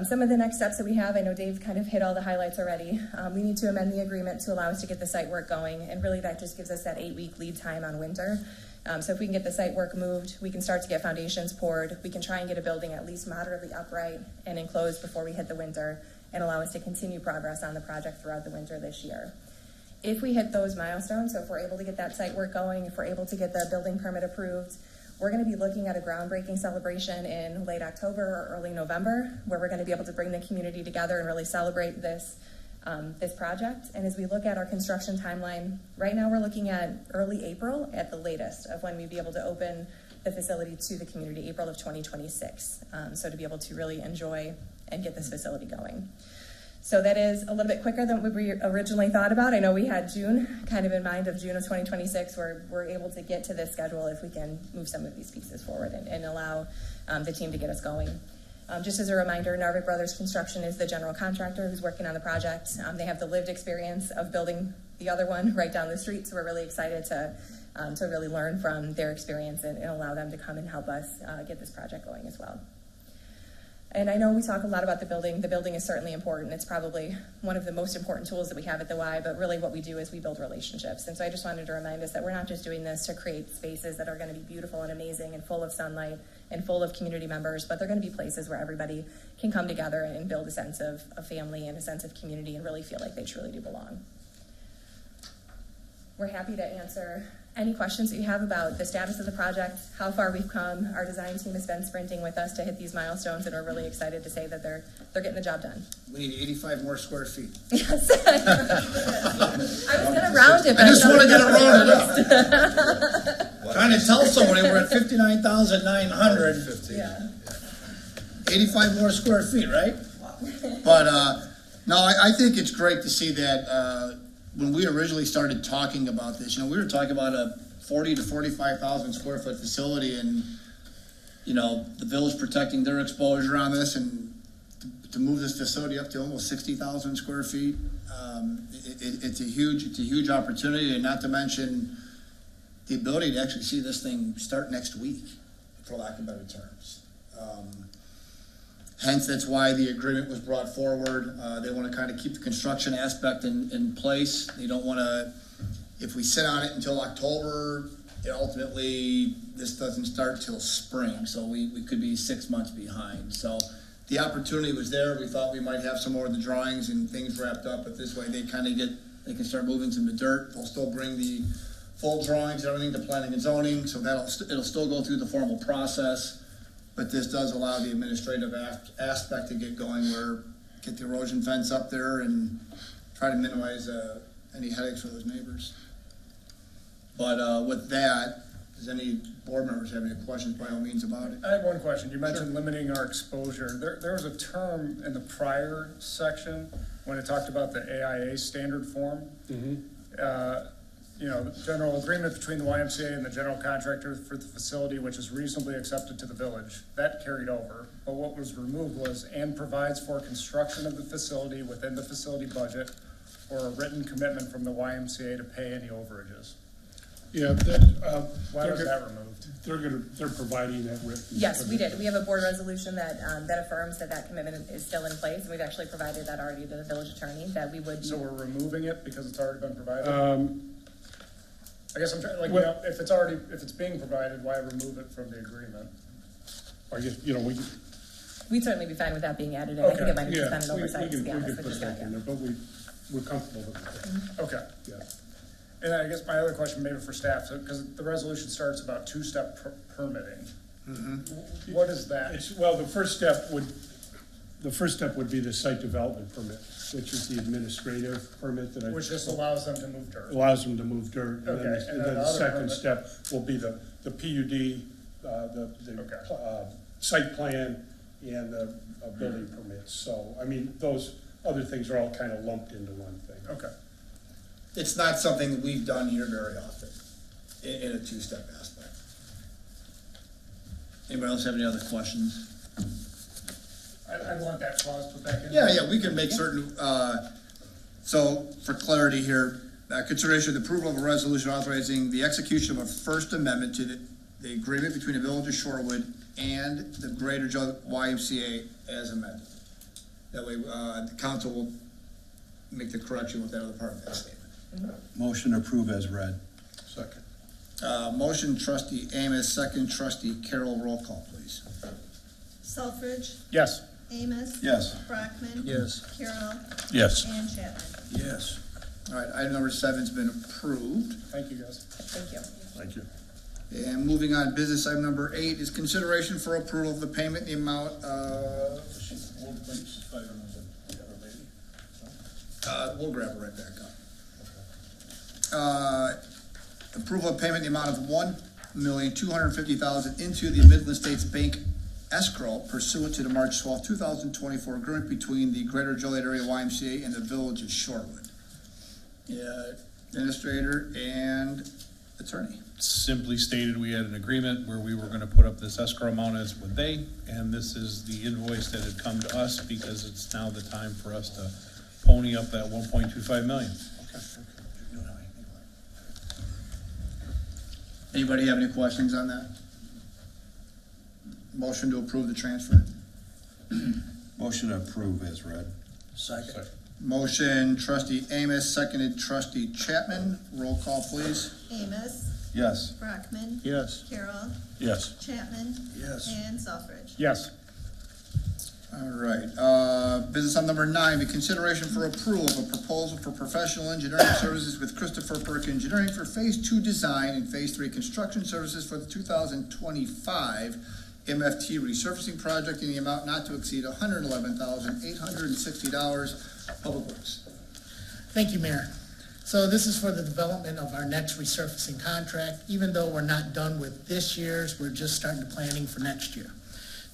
Some of the next steps that we have, I know Dave kind of hit all the highlights already. We need to amend the agreement to allow us to get the site work going, and really that just gives us that 8-week lead time on winter. So if we can get the site work moved, we can start to get foundations poured, we can try and get a building at least moderately upright and enclosed before we hit the winter, and allow us to continue progress on the project throughout the winter this year. If we hit those milestones, so if we're able to get that site work going, if we're able to get the building permit approved, we're going to be looking at a groundbreaking celebration in late October or early November, where we're going to be able to bring the community together and really celebrate this project. And as we look at our construction timeline, right now we're looking at early April at the latest of when we'd be able to open the facility to the community, April of 2026. So to be able to really enjoy and get this facility going. So that is a little bit quicker than what we originally thought about. I know we had June kind of in mind of June of 2026, where we're able to get to this schedule if we can move some of these pieces forward and allow the team to get us going. Just as a reminder, Narvik Brothers Construction is the general contractor who's working on the project. They have the lived experience of building the other one right down the street, so we're really excited to really learn from their experience and allow them to come and help us get this project going as well. And I know we talk a lot about the building. The building is certainly important. It's probably one of the most important tools that we have at the Y, but really what we do is we build relationships. And so I just wanted to remind us that we're not just doing this to create spaces that are going to be beautiful and amazing and full of sunlight and full of community members, but they're going to be places where everybody can come together and build a sense of family and a sense of community and really feel like they truly do belong. We're happy to answer any questions that you have about the status of the project, how far we've come. Our design team has been sprinting with us to hit these milestones, and we're really excited to say that they're getting the job done. We need 85 more square feet. Yes. I was going to round it. I just want to get it rounded up. Trying to tell somebody we're at 59,900. Yeah. 85 more square feet, right? But no, I think it's great to see that. When we originally started talking about this, we were talking about a 40 to 45,000 square foot facility, and the village protecting their exposure on this, and to move this facility up to almost 60,000 square feet. It's a huge opportunity, and not to mention the ability to actually see this thing start next week, for lack of better terms. Hence, that's why the agreement was brought forward. They want to kind of keep the construction aspect in place. They don't want to, if we sit on it until October, ultimately this doesn't start till spring, so we could be 6 months behind. So the opportunity was there. We thought we might have some more of the drawings and things wrapped up, but this way they can start moving some of the dirt. They'll still bring the full drawings and everything to planning and zoning, so it'll still go through the formal process. But this does allow the administrative aspect to get going, where get the erosion fence up there and try to minimize any headaches for those neighbors. But with that, does any board members have any questions, by all means, about it? I have one question. You mentioned limiting our exposure. There was a term in the prior section when it talked about the AIA standard form. The general agreement between the YMCA and the general contractor for the facility, which is reasonably accepted to the village. That carried over. But what was removed was, and provides for construction of the facility within the facility budget, or a written commitment from the YMCA to pay any overages. Yeah, why was that removed? They're providing that written. Yes, we did. We have a board resolution that affirms that commitment is still in place. And we've actually provided that already to the village attorney, that we would be. So we're removing it because it's already been provided? I guess I'm trying, if it's being provided, why remove it from the agreement? I guess, We'd certainly be fine with that being added in. I think it might have just been an oversight, to be honest with you, Scott. But we're comfortable with it. Okay. Yeah. And I guess my other question, maybe for staff, because the resolution starts about two-step permitting. What is that? The first step would be the site development permit, which is the administrative permit that which just allows them to move dirt. Allows them to move dirt. Okay. And then the second step will be the PUD, the site plan, and the building permits. So, I mean, those other things are all kind of lumped into one thing. Okay. It's not something that we've done here very often in a two-step aspect. Anybody else have any other questions? I want that clause put back in. Yeah, we can make certain, so for clarity here, consideration of the approval of a resolution authorizing the execution of a First Amendment to the agreement between the Village of Shorewood and the Greater YMCA as amended. That way, the council will make the correction with that other part of that statement. Motion to approve as read. Second. Motion, trustee Amos, second, trustee Carroll, roll call, please. Selfridge, Yes. Amos. Yes. Brockman. Yes. Carroll. Yes. And Chapman. Yes. All right, item number 7's been approved. Thank you, guys. Thank you. Thank you. And moving on, business item number 8 is consideration for approval of the payment in the amount of, we'll grab it right back up. Approval of payment in the amount of $1,250,000 into the Midland States Bank escrow pursuant to the March 12, 2024 agreement between the Greater Joliet Area YMCA and the Village of Shorewood. Administrator and attorney. Simply stated, we had an agreement where we were going to put up this escrow amount as would they, and this is the invoice that had come to us because it's now the time for us to pony up that $1.25 million. Anybody have any questions on that? Motion to approve the transfer. Motion to approve as read. Second. Motion, trustee Amos, seconded trustee Chapman. Roll call, please. Amos. Yes. Brockman. Yes. Carroll. Yes. Chapman. Yes. And Selfridge. Yes. All right, business item number 9, the consideration for approval of a proposal for professional engineering services with Christopher Burke Engineering for Phase 2 design and Phase 3 construction services for the 2025 MFT resurfacing project in the amount not to exceed $111,860. Public Works. Thank you, Mayor. So this is for the development of our next resurfacing contract. Even though we're not done with this year's, we're just starting the planning for next year.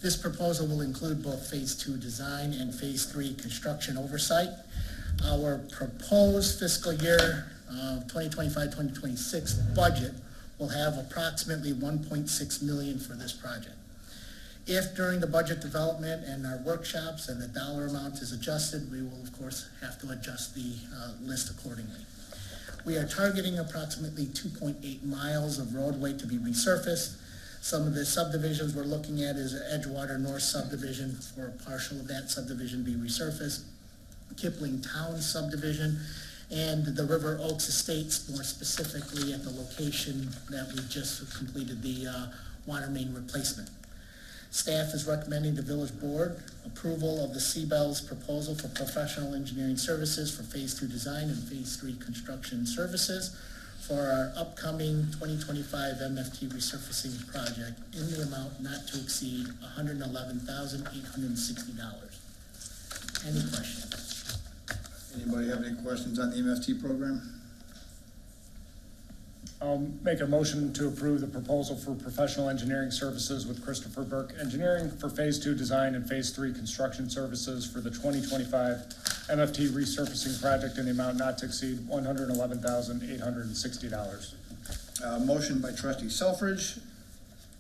This proposal will include both Phase 2 design and Phase 3 construction oversight. Our proposed fiscal year 2025-2026 budget will have approximately $1.6 million for this project. If during the budget development and our workshops and the dollar amount is adjusted, we will of course have to adjust the list accordingly. We are targeting approximately 2.8 miles of roadway to be resurfaced. Some of the subdivisions we're looking at is Edgewater North subdivision for a partial of that subdivision be resurfaced, Kipling Town subdivision, and the River Oaks Estates, more specifically at the location that we just completed the water main replacement. Staff is recommending the village board approval of the Seabell's proposal for professional engineering services for Phase 2 design and Phase 3 construction services for our upcoming 2025 MFT resurfacing project in the amount not to exceed $111,860. Any questions? Anybody have any questions on the MFT program? I'll make a motion to approve the proposal for professional engineering services with Christopher Burke Engineering for Phase 2 design and Phase 3 construction services for the 2025 MFT resurfacing project in the amount not to exceed $111,860. Motion by trustee Selfridge,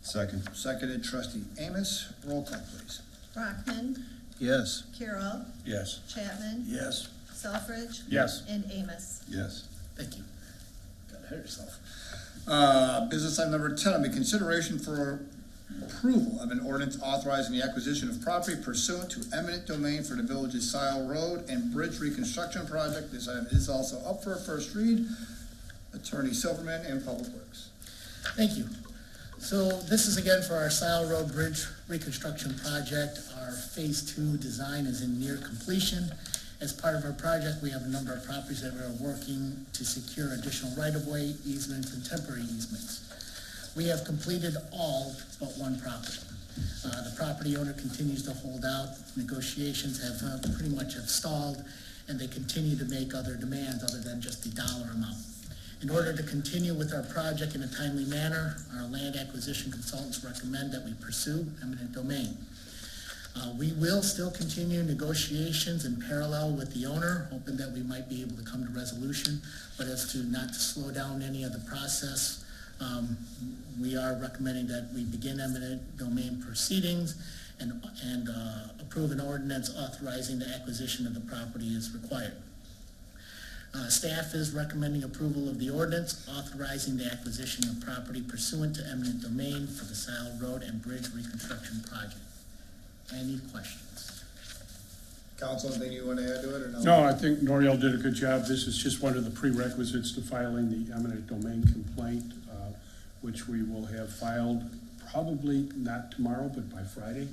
Second. seconded trustee Amos. Roll call, please. Brockman, Yes. Carroll, Yes. Chapman, Yes. Selfridge. Yes. And Amos. Yes. Thank you. Got ahead of yourself. Business item number 10 will be consideration for approval of an ordinance authorizing the acquisition of property pursuant to eminent domain for the village's Sile Road and Bridge reconstruction project. This item is also up for a first read. Attorney Silverman and Public Works. Thank you. So this is again for our Sile Road Bridge reconstruction project. Our Phase 2 design is in near completion. As part of our project, we have a number of properties that we are working to secure additional right-of-way easements and temporary easements. We have completed all but one property. The property owner continues to hold out. Negotiations have pretty much stalled, and they continue to make other demands other than just the dollar amount. In order to continue with our project in a timely manner, our land acquisition consultants recommend that we pursue eminent domain. We will still continue negotiations in parallel with the owner, hoping that we might be able to come to resolution, but as to not to slow down any of the process, we are recommending that we begin eminent domain proceedings and approve an ordinance authorizing the acquisition of the property as required. Staff is recommending approval of the ordinance authorizing the acquisition of property pursuant to eminent domain for the Sile Road and Bridge reconstruction project. Any questions? Council, anything you want to add to it or no? No, I think Noriel did a good job. This is just one of the prerequisites to filing the eminent domain complaint, which we will have filed probably not tomorrow, but by Friday.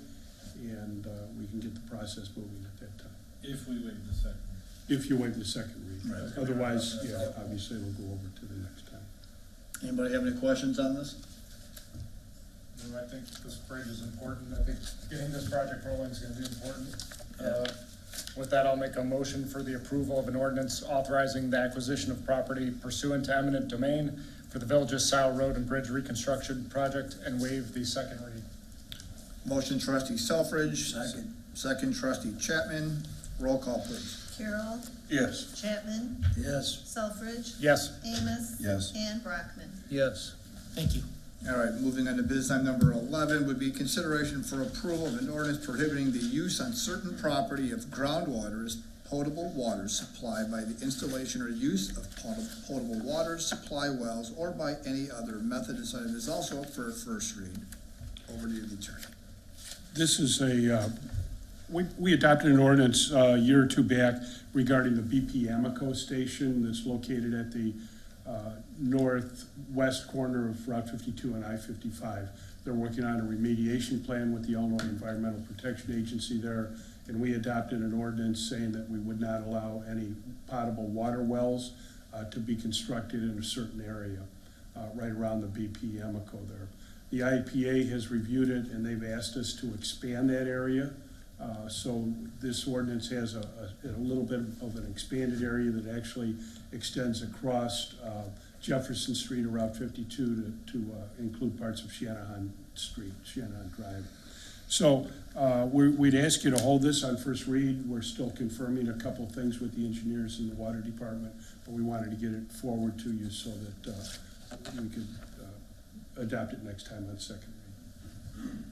And we can get the process moving at that time. If we waive the second. If you waive the second read. Right. Otherwise, yeah, obviously we'll go over to the next time. Anybody have any questions on this? I think this bridge is important. I think getting this project rolling is going to be important. With that, I'll make a motion for the approval of an ordinance authorizing the acquisition of property pursuant to eminent domain for the village's Sile Road and Bridge reconstruction project and waive the second read. Motion trustee Selfridge. Second trustee Chapman. Roll call, please. Carroll, Yes. Chapman, Yes. Selfridge. Yes. Amos. Yes. And Brockman. Yes. Thank you. All right, moving on to business item number 11 would be consideration for approval of an ordinance prohibiting the use on certain property of groundwater as potable water supply by the installation or use of potable water supply wells or by any other method. This item is also up for a first read. Over to you, the attorney. This is we adopted an ordinance a year or two back regarding the BP Amoco station that's located at the northwest corner of Route 52 and I-55. They're working on a remediation plan with the Illinois Environmental Protection Agency there, and we adopted an ordinance saying that we would not allow any potable water wells to be constructed in a certain area right around the BP Amoco there. The IEPA has reviewed it, and they've asked us to expand that area. So this ordinance has a little bit of an expanded area that actually extends across Jefferson Street or Route 52 to include parts of Shanahan Street, Shanahan Drive. So we'd ask you to hold this on first read. We're still confirming a couple things with the engineers in the water department, but we wanted to get it forward to you so that we could adopt it next time on second read.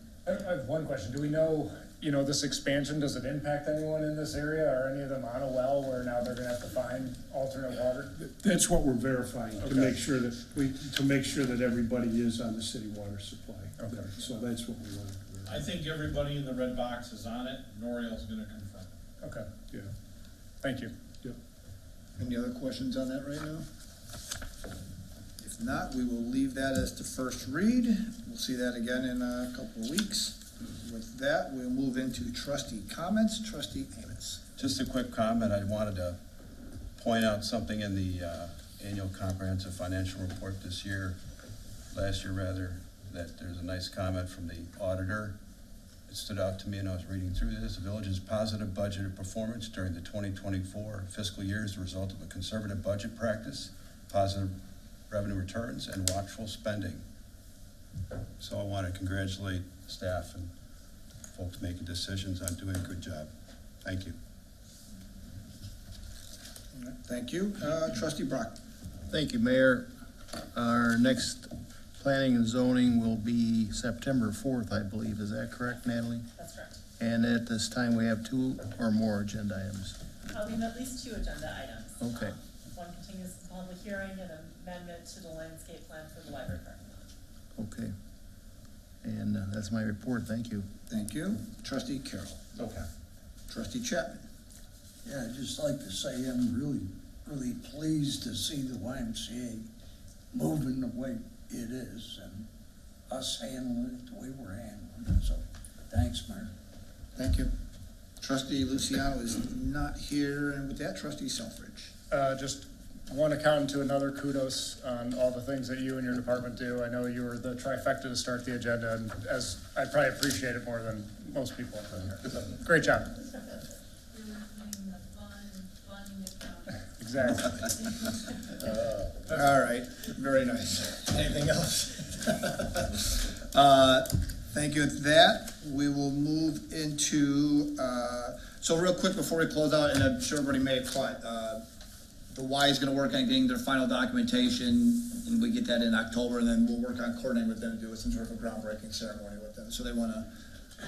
I have one question. Do we know, this expansion, does it impact anyone in this area? Are any of them on a well where now they're gonna have to find alternate water? That's what we're verifying, to Okay. make sure that everybody is on the city water supply. Okay. So that's what we want to do. I think everybody in the red box is on it. Noriel's gonna confirm. Okay, Yeah. thank you. Any other questions on that right now? If not, we will leave that as the first read. We'll see that again in a couple of weeks. With that, we'll move into trustee comments. Trustee Amos. Just a quick comment. I wanted to point out something in the annual comprehensive financial report this year, last year rather, that there's a nice comment from the auditor. It stood out to me and I was reading through this. The village's positive budgeted performance during the 2024 fiscal year is the result of a conservative budget practice, positive revenue returns, and watchful spending. So I want to congratulate staff and folks making decisions on doing a good job. Thank you. All right, thank you. Trustee Brock. Thank you, Mayor. Our next planning and zoning will be September 4th, I believe. Is that correct, Natalie? That's correct. And at this time, we have 2 or more agenda items. We have at least 2 agenda items. Okay. One continues the public hearing and amendment to the landscape plan for the library parking lot. Okay. And that's my report. Thank you. Thank you. Trustee Carroll. Okay. Trustee Chapman. Yeah, I'd just like to say I'm really pleased to see the YMCA moving the way it is and us handling it the way we're handling it. So, thanks, Mayor. Thank you. Trustee Luciano is not here, and with that, Trustee Selfridge. Just one accountant to another, kudos on all the things that you and your department do. I know you were the trifecta to start the agenda, and as I probably appreciate it more than most people up here. So, great job. Exactly. All right, very nice. Anything else? Thank you. With that, we will move into, so real quick before we close out, and I'm sure everybody may have caught, the Y is gonna work on getting their final documentation, and we get that in October, and then we'll work on coordinating with them to do some sort of a groundbreaking ceremony with them. So they wanna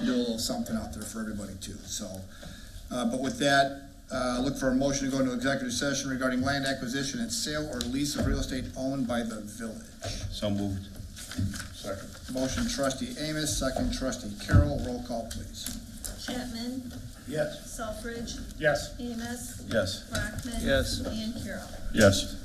do a little something out there for everybody too, so. But with that, look for a motion to go into executive session regarding land acquisition and sale or lease of real estate owned by the village. So moved. Second. Motion trustee Amos, second trustee Carroll. Roll call, please. Chapman? Yes. Selfridge? Yes. Amos? Yes. Brockman? Yes. And Carroll. Yes.